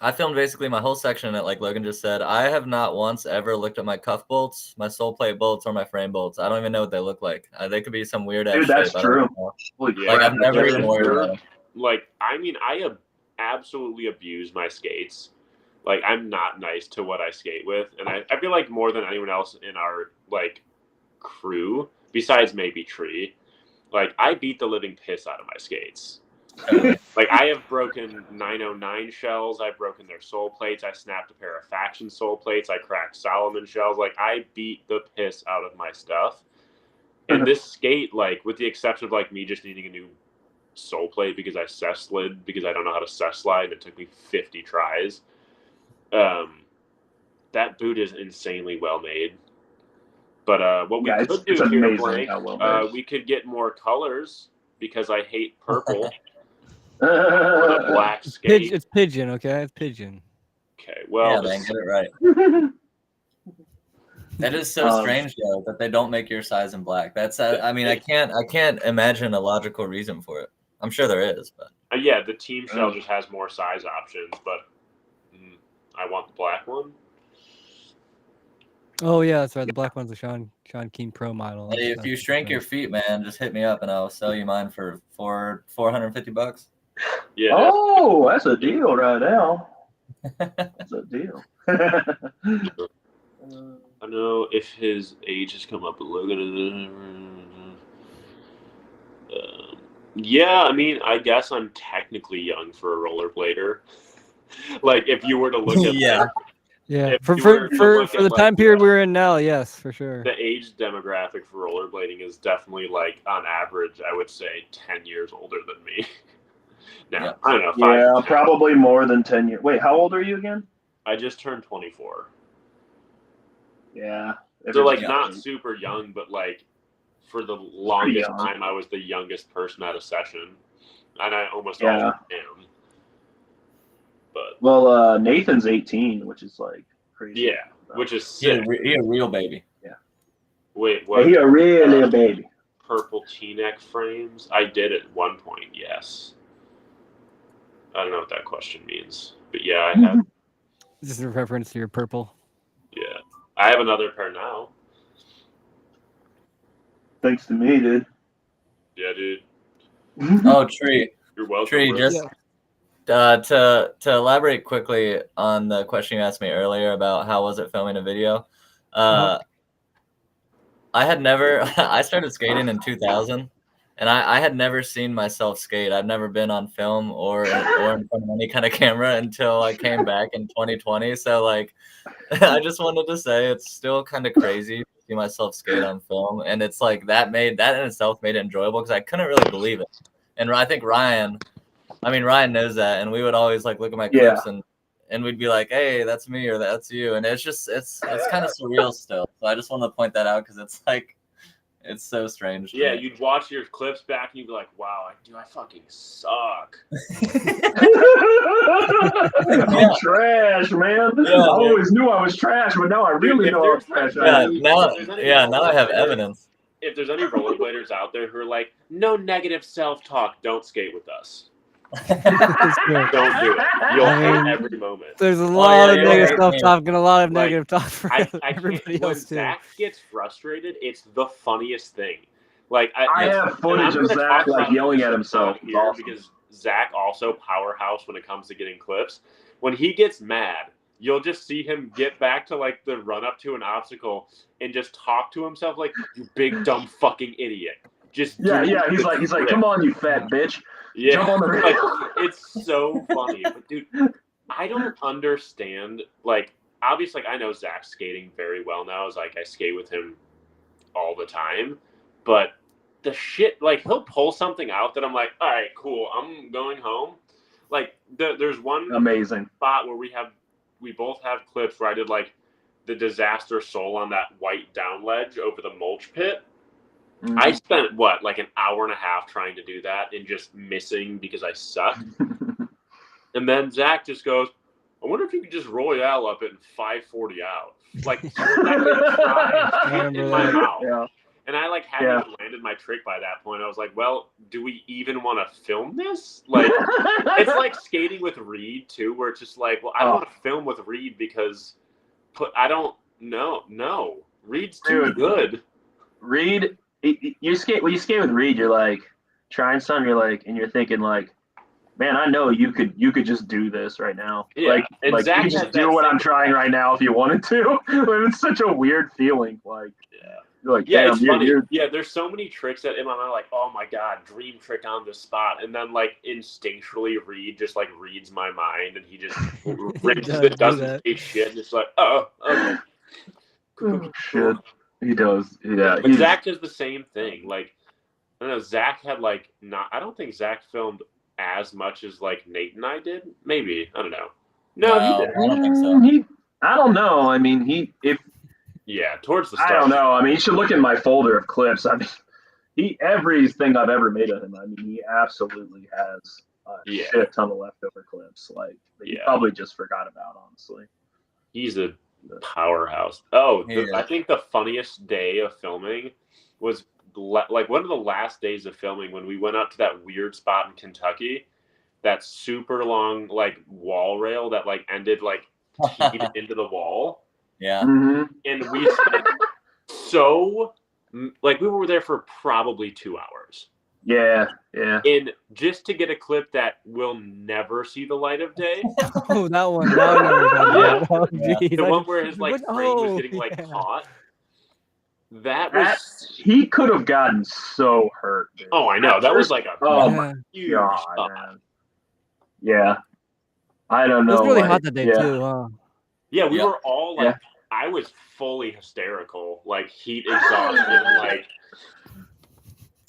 [SPEAKER 4] I filmed basically my whole section at, like Logan just said. I have not once ever looked at my cuff bolts, my sole plate bolts, or my frame bolts. I don't even know what they look like. They could be some weird ass
[SPEAKER 2] shape. That's true.
[SPEAKER 4] Like, I've never even worried about them.
[SPEAKER 3] Like, I mean, I absolutely abuse my skates. Like, I'm not nice to what I skate with. And I feel like more than anyone else in our, like, crew, besides maybe Tree, like, I beat the living piss out of my skates. Like, I have broken 909 shells. I've broken their sole plates. I snapped a pair of Faction sole plates. I cracked Solomon shells. Like, I beat the piss out of my stuff. And this skate, like, with the exception of, like, me just needing a new sole plate because I slid because I don't know how to slide, and it took me 50 tries. That boot is insanely well made. But what we could do here, Blank, we could get more colors because I hate purple. On a black skate.
[SPEAKER 1] It's pigeon, okay? It's pigeon.
[SPEAKER 3] Okay, well,
[SPEAKER 4] yeah, man, get it right. That is so strange, though, that they don't make your size in black. That's, I mean, I can't imagine a logical reason for it. I'm sure there is, but
[SPEAKER 3] yeah, the team shell just has more size options, but I want the black one.
[SPEAKER 1] Oh yeah, that's right. The black one's a Sean Keen Pro model.
[SPEAKER 4] Hey, if you shrink your feet, man, just hit me up and I'll sell you mine for $450.
[SPEAKER 3] Yeah.
[SPEAKER 2] Oh, that's a deal right now. That's a deal.
[SPEAKER 3] I know if his age has come up, Logan. Yeah, I mean, I guess I'm technically young for a rollerblader. Like, if you were to look at
[SPEAKER 4] Yeah.
[SPEAKER 3] like,
[SPEAKER 1] Yeah,
[SPEAKER 3] if
[SPEAKER 1] for
[SPEAKER 3] you were to look
[SPEAKER 1] for
[SPEAKER 3] at
[SPEAKER 1] the
[SPEAKER 3] like
[SPEAKER 1] time period we're in now, yes, for sure.
[SPEAKER 3] the age demographic for rollerblading is definitely like on average, I would say 10 years older than me. No,
[SPEAKER 4] Yeah.
[SPEAKER 3] I don't know. 5
[SPEAKER 2] Yeah,
[SPEAKER 3] to 10.
[SPEAKER 2] probably more than 10 years. Wait, how old are you again?
[SPEAKER 3] I just turned 24.
[SPEAKER 2] Yeah.
[SPEAKER 3] So like
[SPEAKER 4] Yeah.
[SPEAKER 3] not super young, but like for the longest
[SPEAKER 2] young.
[SPEAKER 3] time I was the youngest person at a session. And I almost
[SPEAKER 2] Yeah.
[SPEAKER 3] always am. But
[SPEAKER 2] Well, Nathan's 18, which is like crazy.
[SPEAKER 3] yeah, which is
[SPEAKER 4] He a,
[SPEAKER 3] sick.
[SPEAKER 4] he a real baby.
[SPEAKER 3] Wait,
[SPEAKER 2] Yeah,
[SPEAKER 3] what?
[SPEAKER 2] he a real little baby.
[SPEAKER 3] Purple T-neck frames? I did at one point, yes. I don't know what that question means, but yeah, I have.
[SPEAKER 1] Just a reference to your purple.
[SPEAKER 3] Yeah, I have another pair now.
[SPEAKER 2] Thanks to me, dude.
[SPEAKER 3] Yeah, dude,
[SPEAKER 4] Oh, Tree.
[SPEAKER 3] you're welcome.
[SPEAKER 4] Tree,
[SPEAKER 3] bro.
[SPEAKER 4] just to elaborate quickly on the question you asked me earlier about how was it filming a video. I had never. I started skating in 2000, and I had never seen myself skate. I've never been on film or in front of any kind of camera until I came back in 2020. So like, I just wanted to say it's still kind of crazy to see myself skate on film, and it's like that in itself made it enjoyable because I couldn't really believe it. And I think Ryan knows that, and we would always like look at my clips and we'd be like, "Hey, that's me," or "That's you," and it's just it's kind of surreal still. So I just want to point that out because it's like it's so strange.
[SPEAKER 3] Yeah, you'd watch your clips back and you'd be like, "Wow, I fucking suck."
[SPEAKER 2] I'm trash, man.
[SPEAKER 4] Yeah,
[SPEAKER 2] I always knew I was trash, but now I really
[SPEAKER 3] if
[SPEAKER 2] know I'm
[SPEAKER 3] there's,
[SPEAKER 2] trash.
[SPEAKER 4] now I have evidence.
[SPEAKER 3] If there's any rollerbladers out there who are like, "No negative self-talk, don't skate with us."
[SPEAKER 1] It's true.
[SPEAKER 3] Don't do it. You'll
[SPEAKER 1] I
[SPEAKER 3] hate
[SPEAKER 1] mean,
[SPEAKER 3] every moment.
[SPEAKER 1] There's a lot of
[SPEAKER 4] yeah,
[SPEAKER 1] negative
[SPEAKER 4] yeah.
[SPEAKER 1] self-talk and a lot of
[SPEAKER 3] Like,
[SPEAKER 1] negative talk for
[SPEAKER 3] I
[SPEAKER 1] everybody
[SPEAKER 3] can't. When
[SPEAKER 1] else too.
[SPEAKER 3] Zach gets frustrated, it's the funniest thing. Like
[SPEAKER 2] I have footage of Zach like yelling at himself. It's
[SPEAKER 3] here
[SPEAKER 2] awesome.
[SPEAKER 3] because Zach also powerhouse when it comes to getting clips. When he gets mad, you'll just see him get back to like the run up to an obstacle and just talk to himself like, "You big dumb fucking idiot." Just
[SPEAKER 2] Yeah,
[SPEAKER 3] do
[SPEAKER 2] he's
[SPEAKER 3] the
[SPEAKER 2] like,
[SPEAKER 3] trick.
[SPEAKER 2] come on, you fat bitch.
[SPEAKER 3] Yeah,
[SPEAKER 2] Jump on the
[SPEAKER 3] like, it's so funny. But dude, I don't understand. Like, obviously, like, I know Zach's skating very well now. It's like I skate with him all the time. But the shit, like, he'll pull something out that I'm like, all right, cool, I'm going home. Like, there's one
[SPEAKER 2] Amazing
[SPEAKER 3] spot where we both have clips where I did like the disaster soul on that white down ledge over the mulch pit.
[SPEAKER 2] Mm-hmm.
[SPEAKER 3] I spent like an hour and a half trying to do that and just missing because I sucked. And then Zach just goes, "I wonder if you could just royale up it and 540 out." Like, try in my mouth.
[SPEAKER 2] Yeah.
[SPEAKER 3] And I like hadn't even landed my trick by that point. I was like, well, do we even want to film this? Like, it's like skating with Reed too, where it's just like, well, I don't want to film with Reed because I don't know. No, Reed's too good.
[SPEAKER 2] Reed, you skate with Reed. You're like trying something. You're like, and you're thinking like, man, I know you could just do this right now.
[SPEAKER 3] Yeah, and
[SPEAKER 2] like
[SPEAKER 3] Zach
[SPEAKER 2] you could just do what I'm trying right now if you wanted to. It's such a weird feeling. Like, you're like,
[SPEAKER 3] yeah,
[SPEAKER 2] damn,
[SPEAKER 3] it's funny. Yeah, there's so many tricks that in my mind, like, oh my god, dream trick on this spot, and then like instinctually Reed just like reads my mind, and he just doesn't say shit, and it's like, oh, okay.
[SPEAKER 2] Oh, shit. He does, yeah.
[SPEAKER 3] But Zach does the same thing. Like, I don't know, Zach had like I don't think Zach filmed as much as like Nate and I did. Maybe, I don't know. No, he did.
[SPEAKER 4] I don't think so.
[SPEAKER 2] I don't know. I mean,
[SPEAKER 3] towards the start.
[SPEAKER 2] I don't know. I mean, you should look in my folder of clips. I mean, everything I've ever made of him. I mean, he absolutely has a shit ton of leftover clips. Like, that you probably just forgot about. Honestly,
[SPEAKER 3] he's a powerhouse. Oh, I think the funniest day of filming was like one of the last days of filming when we went up to that weird spot in Kentucky, that super long like wall rail that like ended like teed into the wall.
[SPEAKER 4] Yeah.
[SPEAKER 2] Mm-hmm.
[SPEAKER 3] And we spent we were there for probably 2 hours.
[SPEAKER 2] Yeah, yeah.
[SPEAKER 3] And just to get a clip that will never see the light of day,
[SPEAKER 1] Oh, that one. Now I know what you're talking
[SPEAKER 3] Yeah.
[SPEAKER 1] about. Oh,
[SPEAKER 4] Yeah.
[SPEAKER 1] geez.
[SPEAKER 3] the
[SPEAKER 1] I
[SPEAKER 3] one
[SPEAKER 1] just-
[SPEAKER 3] where his like
[SPEAKER 1] what-
[SPEAKER 3] frame was
[SPEAKER 1] oh,
[SPEAKER 3] getting like
[SPEAKER 1] yeah.
[SPEAKER 3] caught, that was.
[SPEAKER 2] He could have gotten so hurt. Dude.
[SPEAKER 3] Oh, I know. That was like a
[SPEAKER 2] Oh
[SPEAKER 1] Yeah.
[SPEAKER 2] my
[SPEAKER 3] huge
[SPEAKER 2] god,
[SPEAKER 3] spot.
[SPEAKER 2] man. Yeah, I don't
[SPEAKER 1] It
[SPEAKER 2] know.
[SPEAKER 1] was really
[SPEAKER 2] like,
[SPEAKER 1] hot that day
[SPEAKER 2] yeah.
[SPEAKER 1] too, huh?
[SPEAKER 3] Yeah, we
[SPEAKER 4] Yeah.
[SPEAKER 3] were all like, I was fully hysterical, like heat exhausted, and like.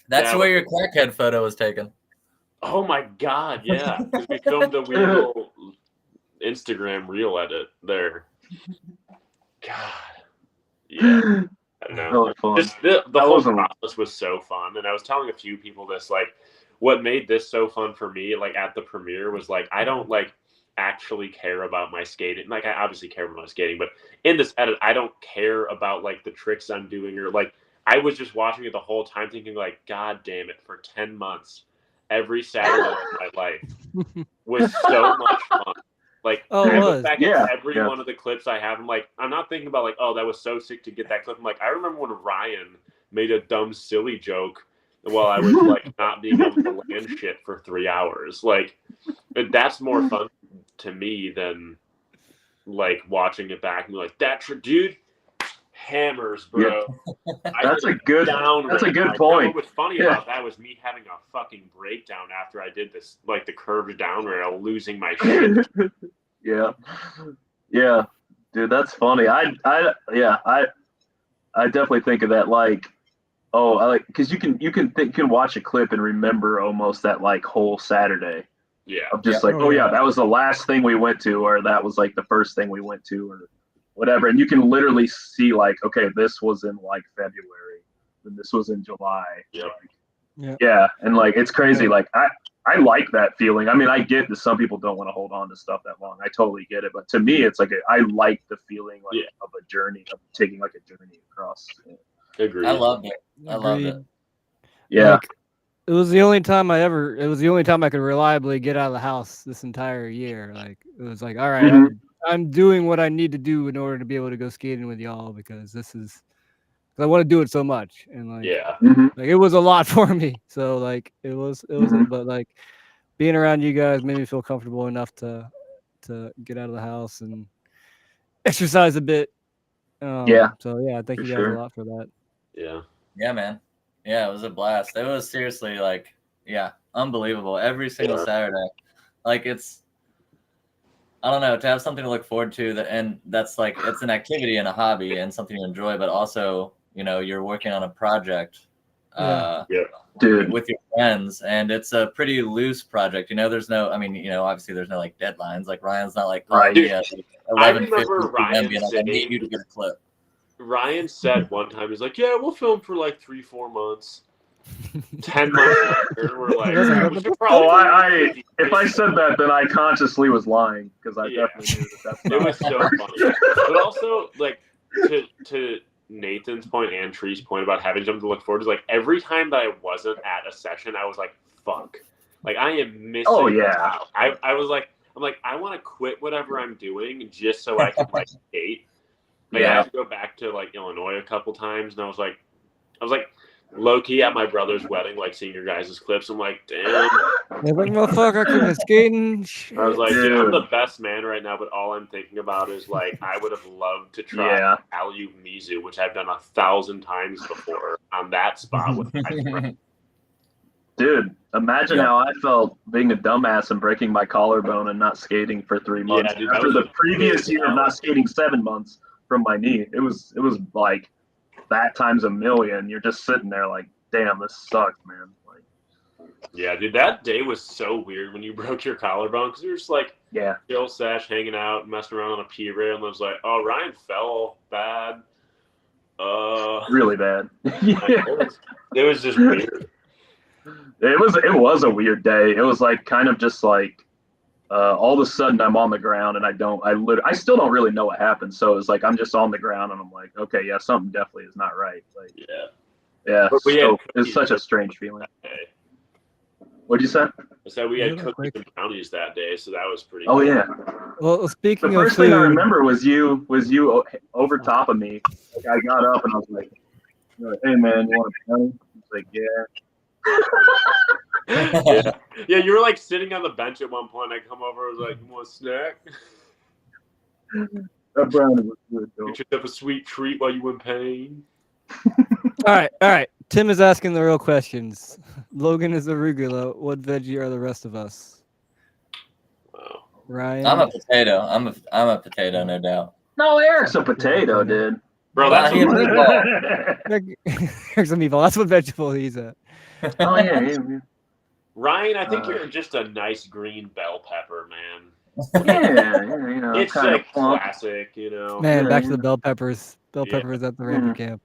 [SPEAKER 4] That's
[SPEAKER 3] that
[SPEAKER 4] where
[SPEAKER 3] was-
[SPEAKER 4] your crackhead photo was taken.
[SPEAKER 3] Oh my god, yeah. 'Cause we filmed a weird little Instagram reel edit there. God. Yeah. I don't know.
[SPEAKER 2] That was fun.
[SPEAKER 3] Just the
[SPEAKER 2] That
[SPEAKER 3] whole
[SPEAKER 2] wasn't-
[SPEAKER 3] process was so fun. And I was telling a few people this, like, what made this so fun for me, like at the premiere, was like I don't like actually care about my skating. Like I obviously care about my skating, but in this edit, I don't care about like the tricks I'm doing or like I was just watching it the whole time thinking like, God damn it, for 10 months, every Saturday of my life was so much fun. Like
[SPEAKER 1] Oh, it
[SPEAKER 3] I
[SPEAKER 1] was.
[SPEAKER 3] look back
[SPEAKER 2] Yeah,
[SPEAKER 3] at every
[SPEAKER 2] yeah.
[SPEAKER 3] one of the clips I have. I'm like, I'm not thinking about like, oh, that was so sick to get that clip. I'm like, I remember when Ryan made a dumb, silly joke while I was like not being able to land shit for 3 hours. Like, that's more fun to me than like watching it back and be like, dude, hammers, bro.
[SPEAKER 2] That's a good. That's a good point.
[SPEAKER 3] What was funny about that was me having a fucking breakdown after I did this, like the curved down rail, losing my shit.
[SPEAKER 2] Yeah, yeah, dude, that's funny. I definitely think of that like, oh, I like because you can watch a clip and remember almost that like whole Saturday
[SPEAKER 3] Yeah.
[SPEAKER 2] of just
[SPEAKER 1] Yeah.
[SPEAKER 2] like, oh yeah, that was the last thing we went to, or that was like the first thing we went to, or whatever, and you can literally see like, okay, this was in like February, and this was in July.
[SPEAKER 3] Yep.
[SPEAKER 2] Like,
[SPEAKER 1] Yeah.
[SPEAKER 2] yeah, and like it's crazy. Like I like that feeling. I mean, I get that some people don't want to hold on to stuff that long. I totally get it. But to me, it's like I like the feeling like of a journey, of taking like a journey across.
[SPEAKER 3] Agreed.
[SPEAKER 4] I loved it. I loved it.
[SPEAKER 1] Agreed.
[SPEAKER 2] Yeah.
[SPEAKER 1] Like, it was the only time I could reliably get out of the house this entire year. Like it was like, all right,
[SPEAKER 2] Mhm.
[SPEAKER 1] I'm doing what I need to do in order to be able to go skating with y'all because I want to do it so much. And like,
[SPEAKER 3] Yeah.
[SPEAKER 2] Mhm.
[SPEAKER 1] like it was a lot for me. So like it was,
[SPEAKER 2] Mhm.
[SPEAKER 1] but like being around you guys made me feel comfortable enough to get out of the house and exercise a bit.
[SPEAKER 2] Yeah,
[SPEAKER 1] So yeah, thank
[SPEAKER 2] for
[SPEAKER 1] you guys
[SPEAKER 2] sure.
[SPEAKER 1] a lot for that.
[SPEAKER 3] Yeah.
[SPEAKER 4] Yeah, man. Yeah, it was a blast. It was seriously like, yeah, unbelievable. Every single
[SPEAKER 3] Yeah.
[SPEAKER 4] Saturday. Like it's I don't know, to have something to look forward to and that's like it's an activity and a hobby and something you enjoy, but also, you know, you're working on a project
[SPEAKER 1] Yeah.
[SPEAKER 2] Dude.
[SPEAKER 4] with your friends and it's a pretty loose project. You know, there's no obviously there's no like deadlines. Like Ryan's not like,
[SPEAKER 2] Right.
[SPEAKER 4] yeah,
[SPEAKER 3] I
[SPEAKER 4] 11:50
[SPEAKER 3] remember Ryan
[SPEAKER 4] being like, I need
[SPEAKER 3] saying-
[SPEAKER 4] you to get a clip.
[SPEAKER 3] Ryan said one time, he's like, yeah, we'll film for like 3-4 months. 10 months later, we're like,
[SPEAKER 1] Listen,
[SPEAKER 3] we should probably.
[SPEAKER 2] Oh, if I said that, then I consciously was lying because I
[SPEAKER 3] Yeah.
[SPEAKER 2] definitely knew that's
[SPEAKER 3] It
[SPEAKER 2] not.
[SPEAKER 3] was so funny. But also, like, to Nathan's point and Tree's point about having something to look forward to, like, every time that I wasn't at a session, I was like, fuck. Like, I am missing.
[SPEAKER 2] Oh, yeah.
[SPEAKER 3] out. I was like, I want to quit whatever I'm doing just so I can, like, skate. Like, I
[SPEAKER 2] Yeah.
[SPEAKER 3] had to go back to, like, Illinois a couple times, and I was like, low-key at my brother's wedding, like, seeing your guys' clips. I'm like, damn.
[SPEAKER 1] I was like, motherfucker, I could be skating.
[SPEAKER 3] I was like, dude, I'm
[SPEAKER 2] Dude.
[SPEAKER 3] the best man right now, but all I'm thinking about is, like, I would have loved to try
[SPEAKER 2] Yeah.
[SPEAKER 3] alley-oop Mizu, which I've done 1,000 times before on that spot with my friend.
[SPEAKER 2] Dude, imagine
[SPEAKER 4] Yeah.
[SPEAKER 2] how I felt being a dumbass and breaking my collarbone and not skating for 3 months.
[SPEAKER 3] dude, that
[SPEAKER 2] After
[SPEAKER 3] was
[SPEAKER 2] the
[SPEAKER 3] a
[SPEAKER 2] previous
[SPEAKER 3] big
[SPEAKER 2] year of not skating 7 months from my knee, it was like that times a million. You're just sitting there like, damn, this sucks, man. Like,
[SPEAKER 3] Yeah, dude, that day was so weird when you broke your collarbone because you were just like
[SPEAKER 2] yeah,
[SPEAKER 3] chill sesh, hanging out, messing around on a P rail, and I was like, oh, Ryan fell bad.
[SPEAKER 2] really bad. Yeah.
[SPEAKER 3] It was just weird.
[SPEAKER 2] It was a weird day. It was like kind of just like all of a sudden I'm on the ground and I still don't really know what happened. So it's like I'm just on the ground and I'm like, okay, yeah, something definitely is not right. Like, yeah,
[SPEAKER 3] But we had
[SPEAKER 2] so it's
[SPEAKER 3] cookies
[SPEAKER 2] such a strange feeling.
[SPEAKER 3] that day.
[SPEAKER 2] What'd you say?
[SPEAKER 3] So we had
[SPEAKER 1] Yeah,
[SPEAKER 3] cookies
[SPEAKER 1] quick.
[SPEAKER 3] and brownies that day, so that was pretty.
[SPEAKER 2] Oh
[SPEAKER 3] cool.
[SPEAKER 2] yeah.
[SPEAKER 1] Well,
[SPEAKER 2] The
[SPEAKER 1] speaking of
[SPEAKER 2] first thing I
[SPEAKER 1] food,
[SPEAKER 2] remember was you over top of me. Like I got up and I was like, hey man, you want a brownie? He's like, yeah.
[SPEAKER 3] Yeah. Yeah, you were like sitting on the bench at one point. I come over, I was like, "You want a snack?"
[SPEAKER 2] That brownie was good though.
[SPEAKER 3] Get yourself a sweet treat while you in pain.
[SPEAKER 1] All right. Tim is asking the real questions. Logan is arugula. What veggie are the rest of us?
[SPEAKER 3] Wow.
[SPEAKER 1] Ryan.
[SPEAKER 4] I'm a potato. I'm a potato, no doubt.
[SPEAKER 2] No, Eric's a potato, dude.
[SPEAKER 3] Bro,
[SPEAKER 4] Nah,
[SPEAKER 3] that's
[SPEAKER 4] he a
[SPEAKER 3] what,
[SPEAKER 4] meatball.
[SPEAKER 1] Here's some meatball. That's what vegetable he's at.
[SPEAKER 2] Oh yeah.
[SPEAKER 3] Ryan, I think you're just a nice green bell pepper, man.
[SPEAKER 2] Yeah, you know,
[SPEAKER 3] It's
[SPEAKER 2] kind
[SPEAKER 3] like
[SPEAKER 2] of plump.
[SPEAKER 3] classic, you know.
[SPEAKER 1] Man,
[SPEAKER 2] Yeah,
[SPEAKER 1] back to
[SPEAKER 2] yeah.
[SPEAKER 1] the bell peppers. Bell
[SPEAKER 3] Yeah.
[SPEAKER 1] peppers at the Ranger camp.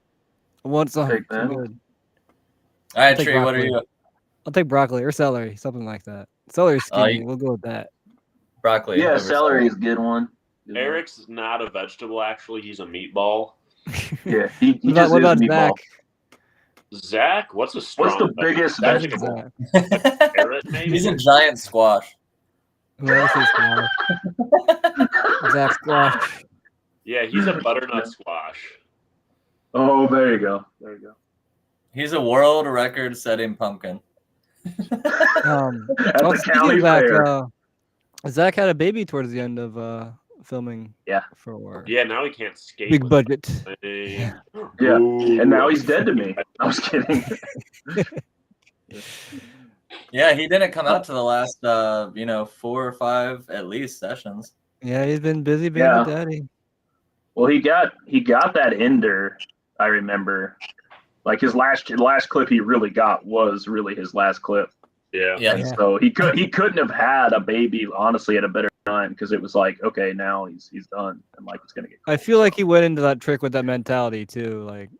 [SPEAKER 1] I want some.
[SPEAKER 2] Take
[SPEAKER 1] Too
[SPEAKER 2] that.
[SPEAKER 1] good.
[SPEAKER 4] All right,
[SPEAKER 1] Take
[SPEAKER 4] Tree, what are
[SPEAKER 1] broccoli.
[SPEAKER 4] you?
[SPEAKER 1] I'll take broccoli or celery, something like that. Celery's
[SPEAKER 4] Oh,
[SPEAKER 1] skinny. We'll go with that.
[SPEAKER 4] Broccoli.
[SPEAKER 2] Yeah,
[SPEAKER 4] over
[SPEAKER 2] celery is a good one. Good one.
[SPEAKER 3] Eric's not a vegetable, actually. He's a meatball.
[SPEAKER 2] Yeah, he
[SPEAKER 1] What
[SPEAKER 2] just
[SPEAKER 1] about
[SPEAKER 2] is meatball.
[SPEAKER 1] Zach?
[SPEAKER 3] Zach, what's a strong
[SPEAKER 2] What's the biggest
[SPEAKER 3] Zach-
[SPEAKER 2] vegetable?
[SPEAKER 1] Zach.
[SPEAKER 3] Carrot, maybe?
[SPEAKER 4] He's a giant squash.
[SPEAKER 1] Who else is squash? Zach squash.
[SPEAKER 3] Yeah, he's a butternut squash.
[SPEAKER 2] Oh, there you go. There you go.
[SPEAKER 4] He's a world record-setting pumpkin.
[SPEAKER 2] At the
[SPEAKER 1] Speaking
[SPEAKER 2] county
[SPEAKER 1] of Zach,
[SPEAKER 2] fair.
[SPEAKER 1] Zach had a baby towards the end of filming.
[SPEAKER 2] Yeah.
[SPEAKER 1] For
[SPEAKER 3] Yeah, now he can't skate.
[SPEAKER 1] big
[SPEAKER 3] with
[SPEAKER 1] budget.
[SPEAKER 3] it.
[SPEAKER 2] Yeah,
[SPEAKER 3] Ooh.
[SPEAKER 2] and now he's dead to me. I was kidding.
[SPEAKER 4] Yeah, he didn't come out to the last, 4 or 5 at least sessions.
[SPEAKER 1] Yeah, he's been busy being
[SPEAKER 2] Yeah.
[SPEAKER 1] a daddy.
[SPEAKER 2] Well, he got that ender. I remember, like his last clip he really got was really his last clip.
[SPEAKER 3] Yeah.
[SPEAKER 4] Yeah.
[SPEAKER 2] And so he couldn't have had a baby honestly at a better time because it was like, okay, now he's done and like it's gonna get cold.
[SPEAKER 1] I feel like he went into that trick with that mentality too. Like,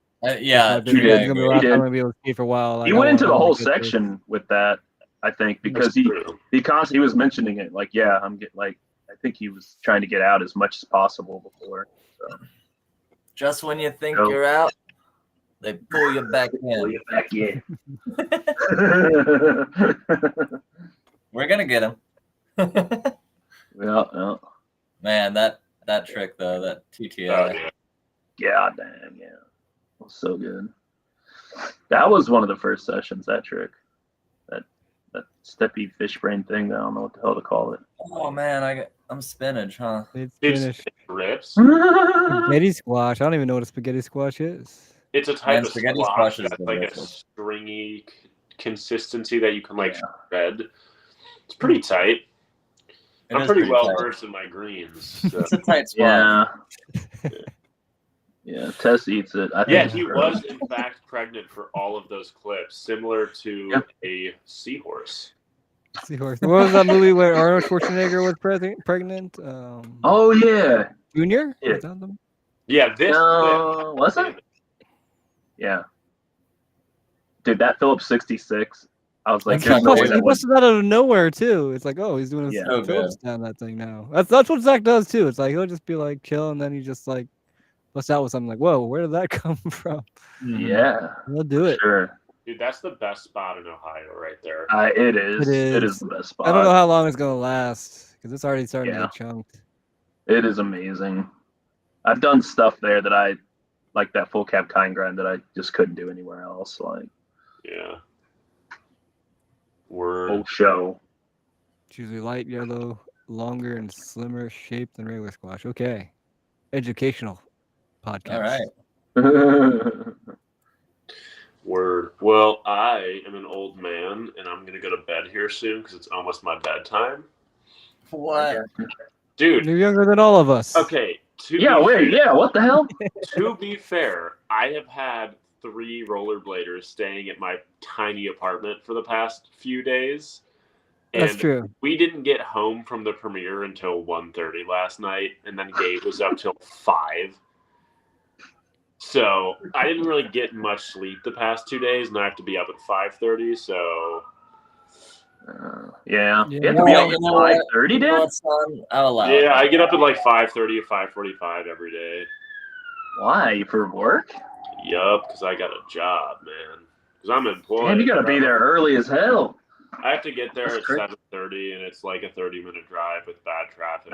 [SPEAKER 4] Yeah,
[SPEAKER 1] like,
[SPEAKER 2] he
[SPEAKER 1] this
[SPEAKER 2] did.
[SPEAKER 1] is gonna be the
[SPEAKER 2] He
[SPEAKER 1] last
[SPEAKER 2] did.
[SPEAKER 1] time I'm gonna be able to skate for a while. Like,
[SPEAKER 2] He
[SPEAKER 1] I
[SPEAKER 2] went into the
[SPEAKER 1] wanna
[SPEAKER 2] whole
[SPEAKER 1] get this.
[SPEAKER 2] section with that, I think, because
[SPEAKER 3] That's
[SPEAKER 2] he
[SPEAKER 3] true.
[SPEAKER 2] was mentioning it like, yeah, I'm getting like, I think he was trying to get out as much as possible before. So
[SPEAKER 4] just when you think
[SPEAKER 2] No.
[SPEAKER 4] you're out, they pull you back
[SPEAKER 2] pull
[SPEAKER 4] in.
[SPEAKER 2] you back in.
[SPEAKER 4] We're gonna get him.
[SPEAKER 2] Yeah.
[SPEAKER 4] Man, that trick though, that TTA.
[SPEAKER 3] Oh, yeah.
[SPEAKER 2] God damn, yeah. It was so good. That was one of the first sessions, that trick. That steppy fish brain thing, I don't know what the hell to call it.
[SPEAKER 4] Oh man, I'm spinach, huh?
[SPEAKER 1] It's
[SPEAKER 3] Dude,
[SPEAKER 1] finished.
[SPEAKER 3] rips.
[SPEAKER 1] Spaghetti squash. I don't even know what a spaghetti squash is.
[SPEAKER 3] It's a type
[SPEAKER 4] Man,
[SPEAKER 3] of
[SPEAKER 4] spaghetti
[SPEAKER 3] squash
[SPEAKER 4] squash is
[SPEAKER 3] that's like a
[SPEAKER 4] delicious.
[SPEAKER 3] stringy consistency that you can like
[SPEAKER 2] Yeah.
[SPEAKER 3] shred. It's pretty tight.
[SPEAKER 4] It
[SPEAKER 3] I'm
[SPEAKER 4] is
[SPEAKER 3] pretty well
[SPEAKER 4] tight.
[SPEAKER 3] versed in my greens. So.
[SPEAKER 4] It's a tight spot.
[SPEAKER 2] Yeah. Yeah, Tess eats it. I think
[SPEAKER 3] Yeah,
[SPEAKER 2] it's
[SPEAKER 3] he
[SPEAKER 2] gross.
[SPEAKER 3] was in fact pregnant for all of those clips, similar to
[SPEAKER 2] Yep.
[SPEAKER 3] a seahorse.
[SPEAKER 1] Seahorse. What was that movie where Arnold Schwarzenegger was pregnant?
[SPEAKER 2] Oh yeah.
[SPEAKER 1] Junior?
[SPEAKER 2] Yeah.
[SPEAKER 1] Was that them?
[SPEAKER 3] Yeah, this
[SPEAKER 2] No,
[SPEAKER 3] clip.
[SPEAKER 2] was it? Yeah. Dude, that Phillips 66. I was like,
[SPEAKER 4] I
[SPEAKER 2] there's
[SPEAKER 4] can't
[SPEAKER 2] no way
[SPEAKER 4] believe
[SPEAKER 1] He
[SPEAKER 2] that was.
[SPEAKER 1] busted that out of nowhere too. It's like, oh, he's doing a
[SPEAKER 2] Yeah.
[SPEAKER 4] So
[SPEAKER 1] Phillips
[SPEAKER 4] good.
[SPEAKER 1] down that thing now. That's what Zach does too. It's like he'll just be like chill and then he just like busts out with something like, whoa, where did that come from?
[SPEAKER 2] Yeah.
[SPEAKER 1] He'll do it.
[SPEAKER 2] Sure.
[SPEAKER 3] Dude, that's the best spot in Ohio right there.
[SPEAKER 2] It is.
[SPEAKER 1] It
[SPEAKER 2] It
[SPEAKER 1] is.
[SPEAKER 2] is the best spot.
[SPEAKER 1] I don't know how long it's gonna last because it's already starting to
[SPEAKER 2] Yeah.
[SPEAKER 1] get chunked.
[SPEAKER 2] It is amazing. I've done stuff there that I like, that full cab kind grind that I just couldn't do anywhere else. Like
[SPEAKER 3] Yeah. Word.
[SPEAKER 2] whole show.
[SPEAKER 1] It's usually light yellow, longer and slimmer shape than regular squash. Okay. Educational podcast.
[SPEAKER 4] All right.
[SPEAKER 3] Word. Well, I am an old man, and I'm gonna go to bed here soon because it's almost my bedtime.
[SPEAKER 4] What?
[SPEAKER 3] Dude.
[SPEAKER 1] You're younger than all of us.
[SPEAKER 3] Okay.
[SPEAKER 2] Yeah, wait, yeah, what the hell?
[SPEAKER 3] To be fair, I have had 3 rollerbladers staying at my tiny apartment for the past few days.
[SPEAKER 1] That's
[SPEAKER 3] And
[SPEAKER 1] true.
[SPEAKER 3] we didn't get home from the premiere until 1:30 last night, and then Gabe was up till 5. So I didn't really get much sleep the past 2 days, and I have to be up at 5:30. So
[SPEAKER 2] Yeah.
[SPEAKER 1] Yeah.
[SPEAKER 2] You have to be
[SPEAKER 4] Yeah,
[SPEAKER 2] up
[SPEAKER 4] you
[SPEAKER 2] at
[SPEAKER 4] know what?
[SPEAKER 2] 5:30,
[SPEAKER 4] You know
[SPEAKER 2] dude?
[SPEAKER 4] what, son? I'll allow it.
[SPEAKER 3] yeah, I get up at like 5:30 or 5:45 every day.
[SPEAKER 2] Why? For work?
[SPEAKER 3] Yup, because I got a job, man. Because I'm employed.
[SPEAKER 2] Man, you gotta be there early as hell.
[SPEAKER 3] I have to get there
[SPEAKER 2] That's
[SPEAKER 3] at
[SPEAKER 2] crazy.
[SPEAKER 3] 7:30, and it's like a 30-minute drive with bad traffic.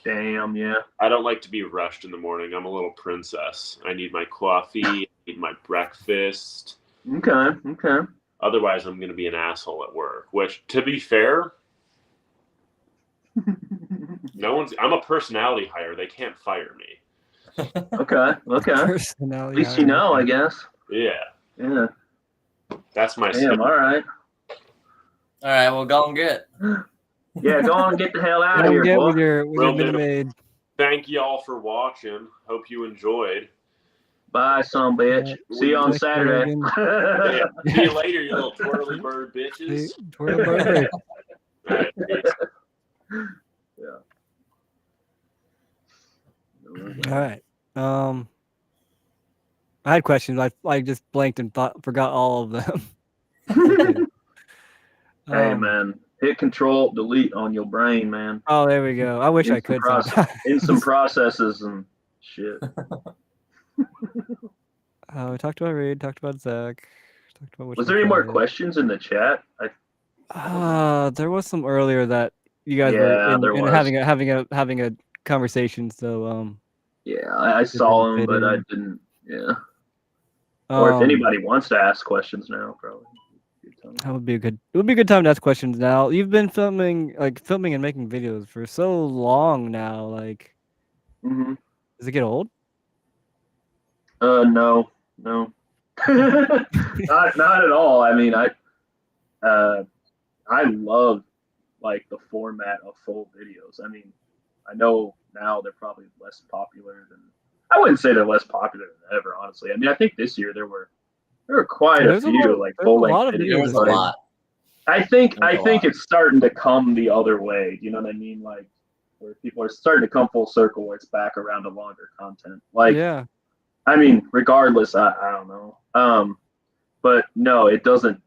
[SPEAKER 2] Damn, yeah.
[SPEAKER 3] I don't like to be rushed in the morning. I'm a little princess. I need my coffee. I need my breakfast.
[SPEAKER 2] Okay.
[SPEAKER 3] Otherwise, I'm going to be an asshole at work. Which, to be fair, I'm a personality hire. They can't fire me.
[SPEAKER 2] Okay. At
[SPEAKER 1] Personality.
[SPEAKER 2] least you know, I guess.
[SPEAKER 3] Yeah,
[SPEAKER 2] Yeah.
[SPEAKER 3] that's my
[SPEAKER 2] Damn. All right.
[SPEAKER 4] All right, well, go and get.
[SPEAKER 2] Yeah. Go on. Get the hell out of here,
[SPEAKER 1] Get
[SPEAKER 2] boy.
[SPEAKER 1] with your
[SPEAKER 3] Will do.
[SPEAKER 1] Minute Maid.
[SPEAKER 3] Thank you all for watching. Hope you enjoyed.
[SPEAKER 2] Bye, son bitch. See you on
[SPEAKER 1] Click
[SPEAKER 2] Saturday.
[SPEAKER 3] Yeah. See you later, you little twirly bird bitches.
[SPEAKER 1] Twirl bird.
[SPEAKER 3] All right, peace.
[SPEAKER 1] All right. I had questions. I just blanked and forgot all of them.
[SPEAKER 2] Hey, man. Hit Control Delete on your brain, man.
[SPEAKER 1] Oh, there we go. I wish I could.
[SPEAKER 2] In some processes and shit.
[SPEAKER 1] We talked about Reed. Talked about Zach. Talked about
[SPEAKER 2] Was there any more questions in the chat?
[SPEAKER 1] There was some earlier that you guys
[SPEAKER 2] Yeah, there
[SPEAKER 1] were
[SPEAKER 2] was.
[SPEAKER 1] having a conversation. So
[SPEAKER 2] yeah, I saw them, but I didn't. Yeah. Or if anybody wants to ask questions now, probably.
[SPEAKER 1] That would be a good. It would be a good time to ask questions now. You've been filming and making videos for so long now. Like, does it get old?
[SPEAKER 2] No, not at all. I mean, I love like the format of full videos. I mean, I know now they're probably less popular than. I wouldn't say they're less popular than ever, honestly. I mean, I think this year there were quite a few like full length videos.
[SPEAKER 4] There's a lot.
[SPEAKER 2] I think it's starting to come the other way. You know what I mean? Like where people are starting to come full circle, where it's back around to longer content. Like,
[SPEAKER 1] yeah.
[SPEAKER 2] I mean, regardless, I don't know. But no, it doesn't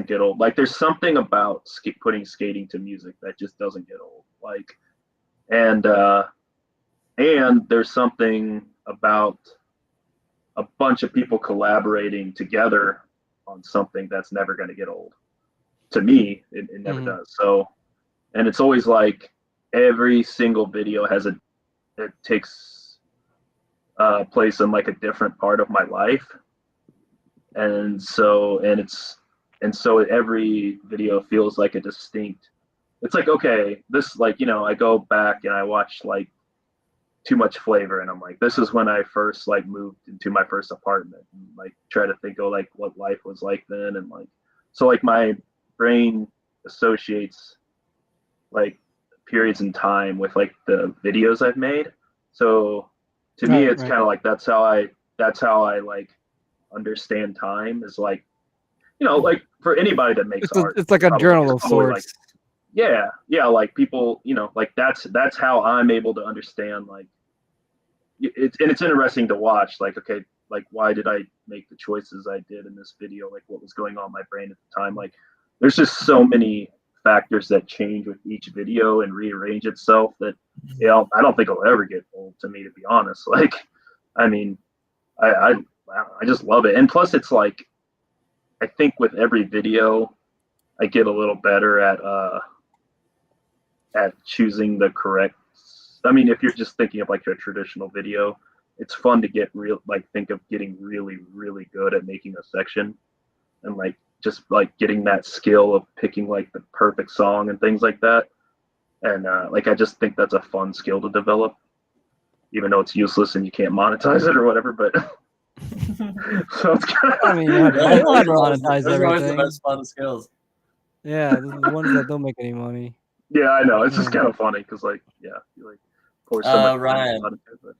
[SPEAKER 2] get old. Like there's something about putting skating to music that just doesn't get old. Like, and there's something about a bunch of people collaborating together on something that's never going to get old. To me, it never does. So, and it's always like every single video it takes place in like a different part of my life. And so every video feels like a distinct, it's like, okay, this, like, you know, I go back and I watch like Too Much Flavor and I'm like, this is when I first like moved into my first apartment and like try to think of like what life was like then. And like, so like my brain associates like periods in time with like the videos I've made. So to me, it's kind of like, that's how I like understand time, is like, you know, like for anybody that makes art,
[SPEAKER 1] it's like a journal of sorts.
[SPEAKER 2] Like, yeah, like people, you know, like that's how I'm able to understand, like it's interesting to watch, like, okay, like why did I make the choices I did in this video, like what was going on in my brain at the time. Like there's just so many factors that change with each video and rearrange itself that, you know, I don't think it'll ever get old, to me, to be honest. Like, I mean, I just love it. And plus it's like, I think with every video I get a little better at choosing the correct, I mean, if you're just thinking of like a traditional video, it's fun to think of getting really, really good at making a section and like just like getting that skill of picking like the perfect song and things like that. And like, I just think that's a fun skill to develop, even though it's useless and you can't monetize it or whatever, but so it's kind of,
[SPEAKER 1] I mean, you have to monetize
[SPEAKER 4] Those are always the
[SPEAKER 1] everything.
[SPEAKER 4] most fun skills.
[SPEAKER 1] Yeah, the ones that don't make any money.
[SPEAKER 2] yeah, I know. It's just kind of funny because, like, yeah, you like pour so much
[SPEAKER 4] Ryan,
[SPEAKER 2] time into it, but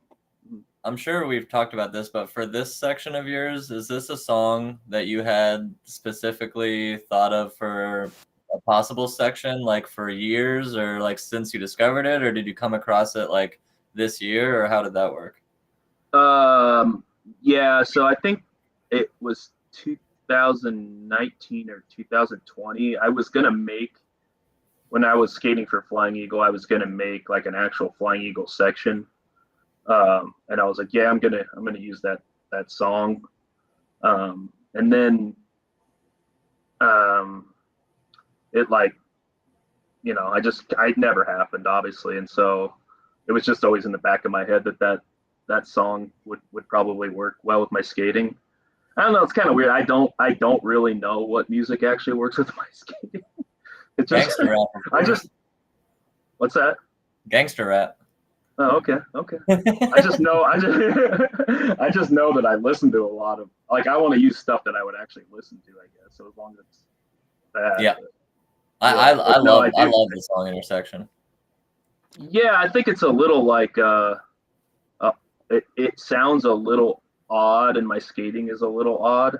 [SPEAKER 4] I'm sure we've talked about this, but for this section of yours, is this a song that you had specifically thought of for a possible section, like for years, or like since you discovered it, or did you come across it like this year, or how did that work?
[SPEAKER 2] Yeah, so I think it was 2019 or 2020. I was gonna make, when I was skating for Flying Eagle, I was gonna make like an actual Flying Eagle section, and I was like, yeah, I'm gonna use that song, and then it, like, you know, it never happened, obviously, and so it was just always in the back of my head that song would probably work well with my skating. I don't know. It's kind of weird. I don't really know what music actually works with my skating. It just
[SPEAKER 4] Gangster rap.
[SPEAKER 2] I just what's that?
[SPEAKER 4] Gangster rap.
[SPEAKER 2] Oh, okay. I just know I just know that I listen to a lot of like I want to use stuff that I would actually listen to. I guess so as long as it's bad.
[SPEAKER 4] Yeah.
[SPEAKER 2] But,
[SPEAKER 4] I
[SPEAKER 2] no,
[SPEAKER 4] love the song Intersection.
[SPEAKER 2] Yeah, I think it's a little like it sounds a little odd, and my skating is a little odd,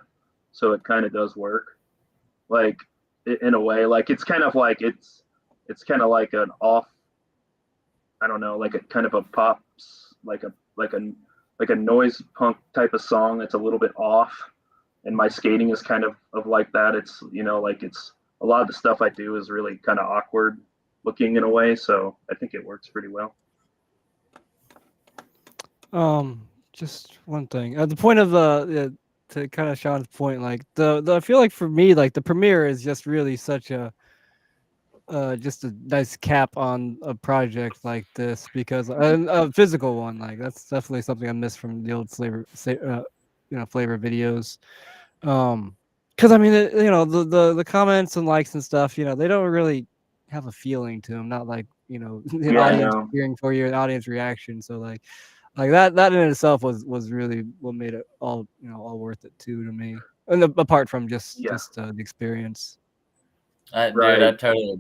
[SPEAKER 2] so it kind of does work. Like in a way, like it's kind of like it's kind of like an off. I don't know, like a kind of a pops, like a noise punk type of song that's a little bit off, and my skating is kind of like that. It's like it's a lot of the stuff I do is really kind of awkward looking in a way, so I think it works pretty well.
[SPEAKER 1] Just one thing. At the point of to kind of Sean's point, like the I feel like for me, like the premiere is just really such a just a nice cap on a project like this because a physical one, like that's definitely something I miss from the old flavor videos. Because I mean, the comments and likes and stuff, they don't really have a feeling to them. Not like the
[SPEAKER 2] Yeah, I
[SPEAKER 1] audience
[SPEAKER 2] know.
[SPEAKER 1] cheering for you, an audience reaction. So like that in itself was really what made it all worth it too to me. And apart from just
[SPEAKER 2] Yeah.
[SPEAKER 1] the experience.
[SPEAKER 4] Dude,
[SPEAKER 2] Right.
[SPEAKER 4] I totally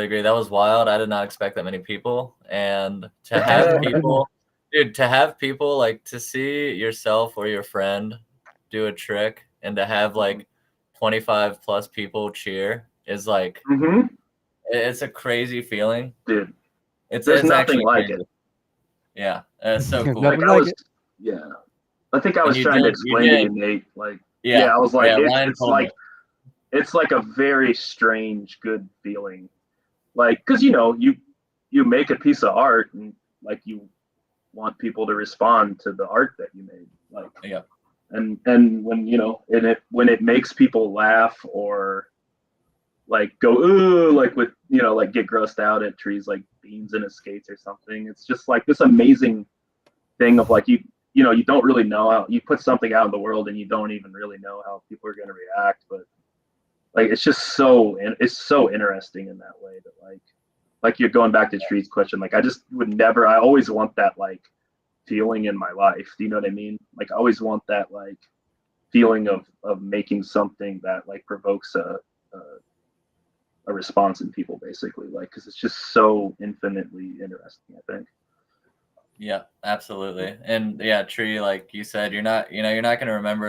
[SPEAKER 4] agree. That was wild. I did not expect that many people. And to have people, dude, like to see yourself or your friend do a trick and to have like 25 plus people cheer is like, it's a crazy feeling.
[SPEAKER 2] Dude,
[SPEAKER 4] It's
[SPEAKER 2] there's nothing
[SPEAKER 4] actually
[SPEAKER 2] like
[SPEAKER 4] crazy.
[SPEAKER 2] it.
[SPEAKER 4] Yeah, it's so cool.
[SPEAKER 1] Nothing
[SPEAKER 2] Like
[SPEAKER 1] like
[SPEAKER 2] I was,
[SPEAKER 1] it.
[SPEAKER 2] yeah. I think I was
[SPEAKER 4] you
[SPEAKER 2] trying to
[SPEAKER 4] did-
[SPEAKER 2] explain to you, Nate. Like,
[SPEAKER 4] Yeah,
[SPEAKER 2] I was like,
[SPEAKER 4] Ryan
[SPEAKER 2] it's
[SPEAKER 4] told me.
[SPEAKER 2] like it's like a very strange, good feeling. Like, because you make a piece of art and like you want people to respond to the art that you made. Like,
[SPEAKER 4] Yeah.
[SPEAKER 2] And when when it makes people laugh or like go ooh, like with like get grossed out at trees like beans in his skates or something. It's just like this amazing thing of like you don't really know how you put something out in the world and you don't even really know how people are going to react, but like it's so interesting in that way that like you're going back to Tree's question, like I always want that like feeling in my life. Do you know what I mean? Like I always want that like feeling of making something that like provokes a response in people, basically, like because it's just so infinitely interesting, I think.
[SPEAKER 4] Yeah, absolutely. And yeah, Tree, like you said, you're not going to remember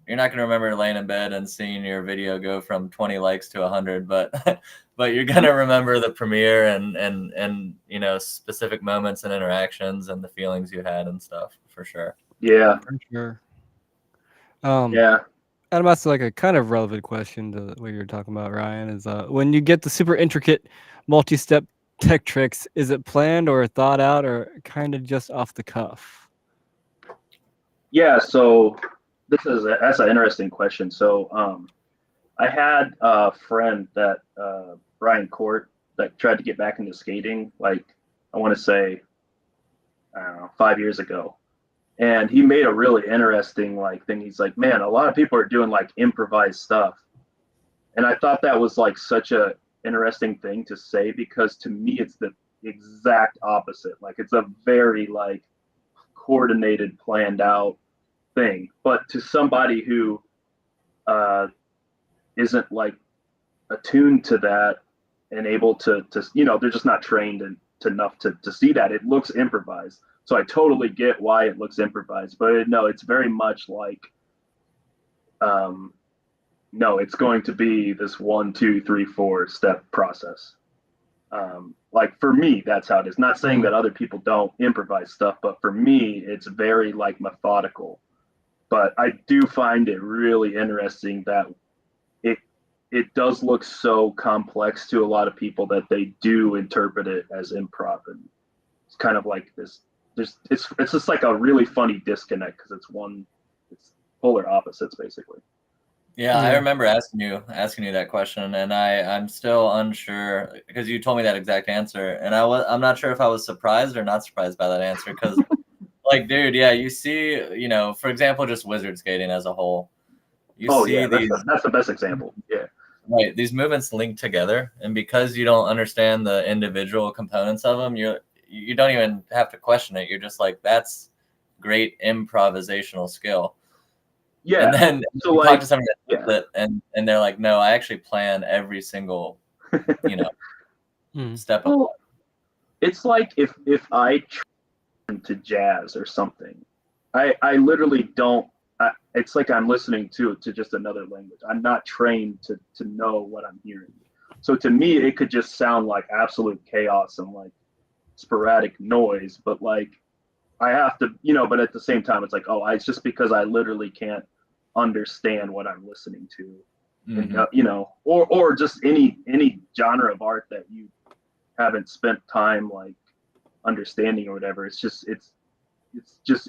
[SPEAKER 4] you're not going to remember laying in bed and seeing your video go from 20 likes to 100, but but you're going to remember the premiere and specific moments and interactions and the feelings you had and stuff, for sure.
[SPEAKER 2] Yeah.
[SPEAKER 1] For sure.
[SPEAKER 2] Yeah.
[SPEAKER 1] Adam asked like a kind of relevant question to what you're talking about, Ryan, is when you get the super intricate multi-step tech tricks, is it planned or thought out or kind of just off the cuff?
[SPEAKER 2] Yeah, so that's an interesting question. So I had a friend that Brian Court that tried to get back into skating, like I want to say, I don't know, 5 years ago. And he made a really interesting like thing. He's like, man, a lot of people are doing like improvised stuff. And I thought that was like such a interesting thing to say because to me it's the exact opposite. Like it's a very like coordinated, planned out thing. But to somebody who isn't like attuned to that and able to they're just not trained enough to see that it looks improvised. So I totally get why it looks improvised, but no, it's very much like no, it's going to be this 1, 2, 3, 4 step process. Like for me, that's how it is. Not saying that other people don't improvise stuff, but for me, it's very like methodical. But I do find it really interesting that it does look so complex to a lot of people that they do interpret it as improv, and it's kind of like this. It's just like a really funny disconnect because it's polar opposites basically.
[SPEAKER 4] Yeah, I remember asking you that question, and I'm still unsure because you told me that exact answer, and I'm not sure if I was surprised or not surprised by that answer because Like, dude, yeah, you see, for example, just wizard skating as a whole. You see
[SPEAKER 2] that's the best example. Yeah.
[SPEAKER 4] Right, these movements link together, and because you don't understand the individual components of them, you don't even have to question it. You're just like, that's great improvisational skill.
[SPEAKER 2] Yeah.
[SPEAKER 4] And then
[SPEAKER 2] So
[SPEAKER 4] you
[SPEAKER 2] like,
[SPEAKER 4] talk to somebody that and they're like, no, I actually plan every single, step of it.
[SPEAKER 2] It's like if I train to jazz or something, I literally don't. It's like I'm listening to just another language. I'm not trained to know what I'm hearing. So to me, it could just sound like absolute chaos and like sporadic noise. But like I have to, but at the same time, it's like, oh, it's just because I literally can't understand what I'm listening to, and or just any genre of art that you haven't spent time like understanding or whatever. It's just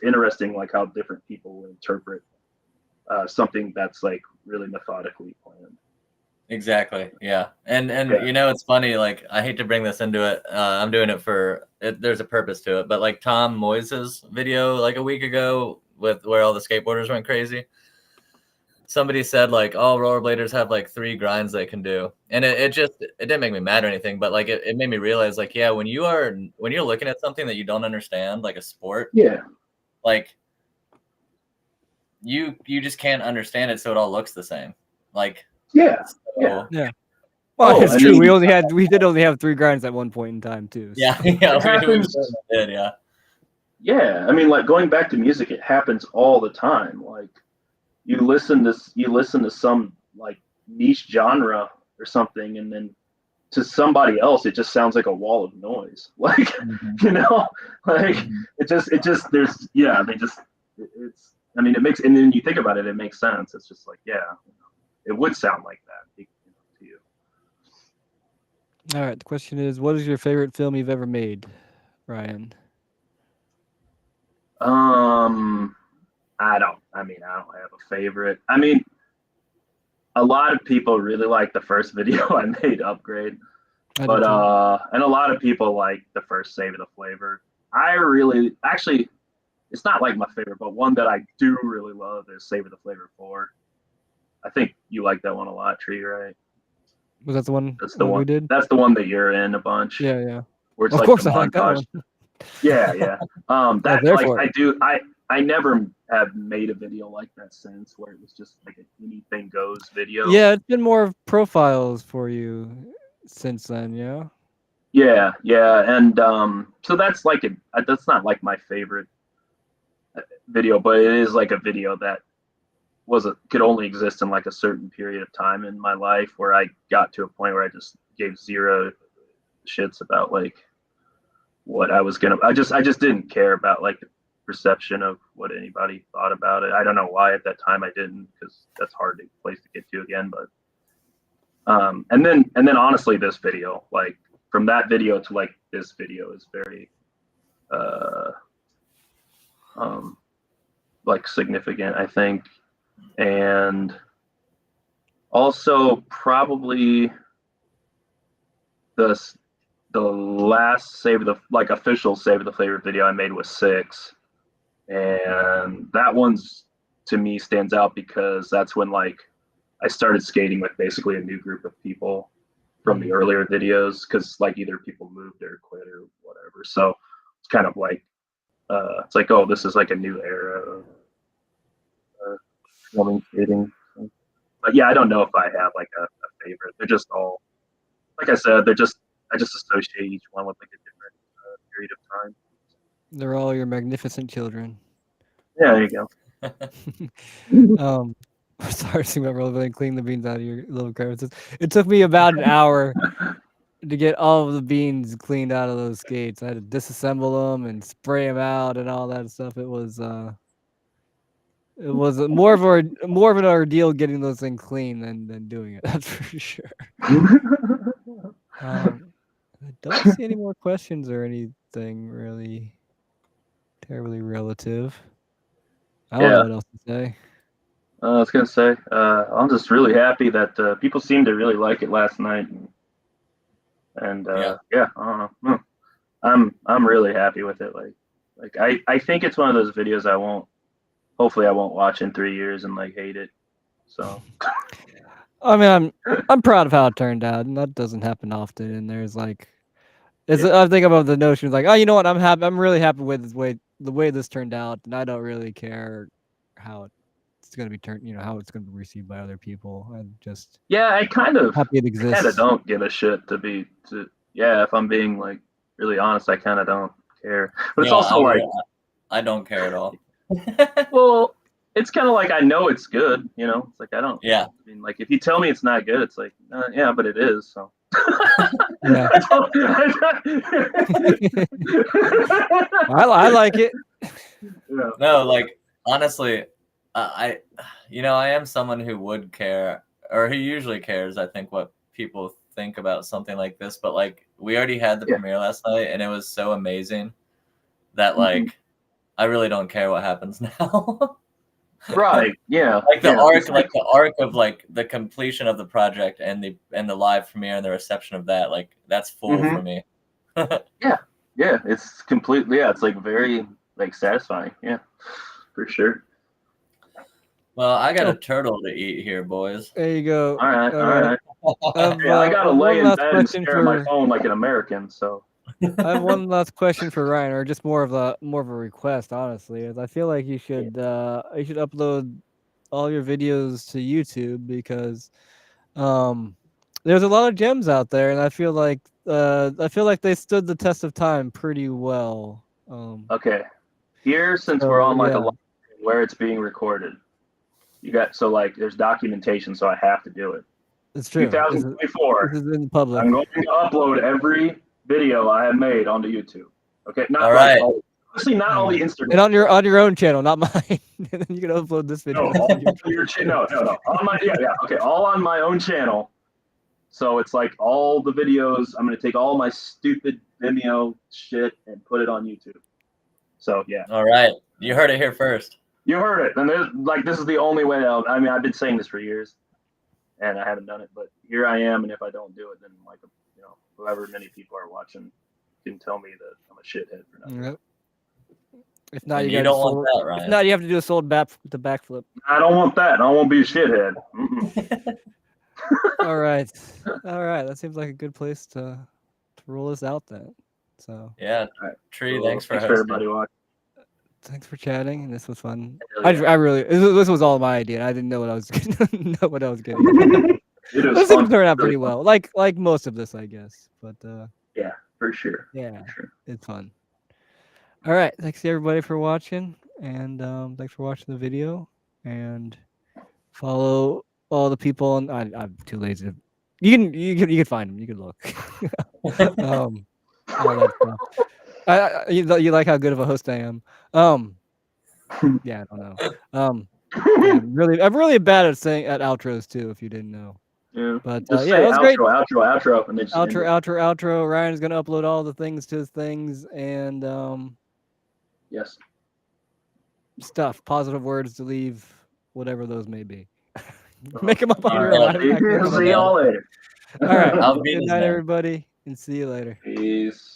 [SPEAKER 2] interesting like how different people will interpret something that's like really methodically planned.
[SPEAKER 4] Exactly. Yeah. And it's funny, like I hate to bring this into it. I'm doing it for it, there's a purpose to it, but like Tom Moyes' video like a week ago with where all the skateboarders went crazy. Somebody said like, oh, rollerbladers have like 3 grinds they can do. And it didn't make me mad or anything, but like it made me realize like, yeah, when you're looking at something that you don't understand, like a sport, like you just can't understand it, so it all looks the same. Like
[SPEAKER 1] yeah. Well, it's true. We did only have 3 grinds at one point in time too. So.
[SPEAKER 4] Yeah, we did, yeah.
[SPEAKER 2] Yeah, I mean, like going back to music, it happens all the time. Like you listen to some like niche genre or something, and then to somebody else, it just sounds like a wall of noise. Like it just there's it's. I mean, it makes, and then you think about it, it makes sense. It's just like it would sound like that to you.
[SPEAKER 1] All right. The question is, what is your favorite film you've ever made, Ryan?
[SPEAKER 2] I don't have a favorite. I mean, a lot of people really like the first video I made, Upgrade, and a lot of people like the first Savor the Flavor. Actually, it's not like my favorite, but one that I do really love is Savor the Flavor 4. I think you like that one a lot, Tree, right?
[SPEAKER 1] Was that the one?
[SPEAKER 2] That's the one
[SPEAKER 1] we did.
[SPEAKER 2] That's the one that you're in a bunch.
[SPEAKER 1] Yeah.
[SPEAKER 2] Where it's
[SPEAKER 1] of
[SPEAKER 2] like
[SPEAKER 1] course,
[SPEAKER 2] the
[SPEAKER 1] I like that one.
[SPEAKER 2] Yeah. That like
[SPEAKER 1] for
[SPEAKER 2] I do. I never have made a video like that since, where it was just like an anything goes video.
[SPEAKER 1] Yeah, it's been more of profiles for you since then, yeah.
[SPEAKER 2] Yeah, and so that's like that's not like my favorite video, but it is like a video that could only exist in like a certain period of time in my life, where I got to a point where I just gave zero shits about like what I was gonna. I just didn't care about like the perception of what anybody thought about it. I don't know why at that time I didn't, because that's hard place to get to again. But and then honestly, this video, like from that video to like this video, is very like significant, I think. And also probably the last official Savor the Flavor video I made was 6, and that one's to me stands out because that's when like I started skating with basically a new group of people from the earlier videos, because like either people moved or quit or whatever. So it's kind of like it's like, oh, this is like a new era of filming skating. But yeah, I don't know if I have like a favorite. They're just all, like I said, I just associate each one with like a different period of time.
[SPEAKER 1] They're all your magnificent children.
[SPEAKER 2] Yeah, there you
[SPEAKER 1] go. Sorry to about cleaning the beans out of your little crevices. It took me about an hour to get all of the beans cleaned out of those skates. I had to disassemble them and spray them out and all that stuff. It was more of an ordeal getting those things clean than doing it. That's for sure. I don't see any more questions or anything really terribly relative. I don't know what else to say.
[SPEAKER 2] I was gonna say, I'm just really happy that people seemed to really like it last night, and I don't know. I'm really happy with it. Like Like I think it's one of those videos I won't. Hopefully, I won't watch in 3 years and like hate it. So
[SPEAKER 1] I mean, I'm proud of how it turned out, and that doesn't happen often. And there's like, I think about the notion like, oh, you know what? I'm happy. I'm really happy with the way this turned out, and I don't really care how it's going to be turned. How it's going to be received by other people. I'm just
[SPEAKER 2] yeah, I kind of
[SPEAKER 1] happy it exists.
[SPEAKER 2] don't give a shit yeah. If I'm being like really honest, I kind of don't care. But it's also like
[SPEAKER 4] I don't care at all.
[SPEAKER 2] well, it's kind of like I know it's good, It's like I don't.
[SPEAKER 4] Yeah.
[SPEAKER 2] I mean, like if you tell me it's not good, it's like yeah, but it is. So.
[SPEAKER 1] Yeah. I like it.
[SPEAKER 2] Yeah.
[SPEAKER 4] No, like honestly, I am someone who would care, or who usually cares. I think what people think about something like this, but like we already had the premiere last night, and it was so amazing that like I really don't care what happens now.
[SPEAKER 2] Right. Yeah.
[SPEAKER 4] Like the arc of like the completion of the project and the live premiere and the reception of that, like that's full for me.
[SPEAKER 2] Yeah. It's completely. Yeah. It's like very like satisfying. Yeah, for sure.
[SPEAKER 4] Well, I got a turtle to eat here, boys.
[SPEAKER 1] There you go.
[SPEAKER 2] All right.
[SPEAKER 1] Yeah,
[SPEAKER 2] I gotta lay in bed and stare at my phone like an American. So
[SPEAKER 1] I have one last question for Ryan, or just more of a request, honestly. Is I feel like you should upload all your videos to YouTube because there's a lot of gems out there, and I feel like they stood the test of time pretty well.
[SPEAKER 2] Okay, here since we're on like a live where it's being recorded, you got there's documentation, so I have to do it.
[SPEAKER 1] It's true.
[SPEAKER 2] 2024.
[SPEAKER 1] This is in public.
[SPEAKER 2] I'm going to upload every video I have made onto YouTube. Okay, not
[SPEAKER 4] all right.
[SPEAKER 2] Obviously, not all the Instagram.
[SPEAKER 1] And on your own channel, not mine. And then you can upload this video.
[SPEAKER 2] No, no. On my okay, all on my own channel. So it's like all the videos. I'm gonna take all my stupid Vimeo shit and put it on YouTube. So yeah.
[SPEAKER 4] All right, you heard it here first.
[SPEAKER 2] You heard it, and this is the only way out. I mean, I've been saying this for years, and I haven't done it, but here I am. And if I don't do it, then however many people are watching can tell me that I'm a shithead for nothing.
[SPEAKER 1] Yep. If not,
[SPEAKER 4] you don't want that, Ryan.
[SPEAKER 1] If not, you have to do a backflip.
[SPEAKER 2] I don't want that. I won't be a shithead.
[SPEAKER 1] All right. That seems like a good place to roll this out then. So
[SPEAKER 4] yeah, Tree, thanks for
[SPEAKER 2] everybody watching.
[SPEAKER 1] Thanks for chatting. This was fun.
[SPEAKER 2] Yeah.
[SPEAKER 1] I really this was all my idea. I didn't know what I was getting. This thing turned out pretty well. Like most of this, I guess. But
[SPEAKER 2] yeah, for sure.
[SPEAKER 1] Yeah,
[SPEAKER 2] for sure.
[SPEAKER 1] It's fun. All right, thanks everybody for watching, and thanks for watching the video. And follow all the people. And I'm too lazy to. You can find them. You can look. All that stuff. You like how good of a host I am. Yeah, I don't know. Yeah, I'm really bad at outros too. If you didn't know.
[SPEAKER 2] Yeah,
[SPEAKER 1] but
[SPEAKER 2] just
[SPEAKER 1] yeah, it was great.
[SPEAKER 2] Outro, and then
[SPEAKER 1] outro. Ryan's gonna upload all the things to his things, and
[SPEAKER 2] yes,
[SPEAKER 1] stuff, positive words to leave, whatever those may be. Make them up on your own.
[SPEAKER 2] See y'all later.
[SPEAKER 1] All right. Good night, everybody, and see you later.
[SPEAKER 2] Peace.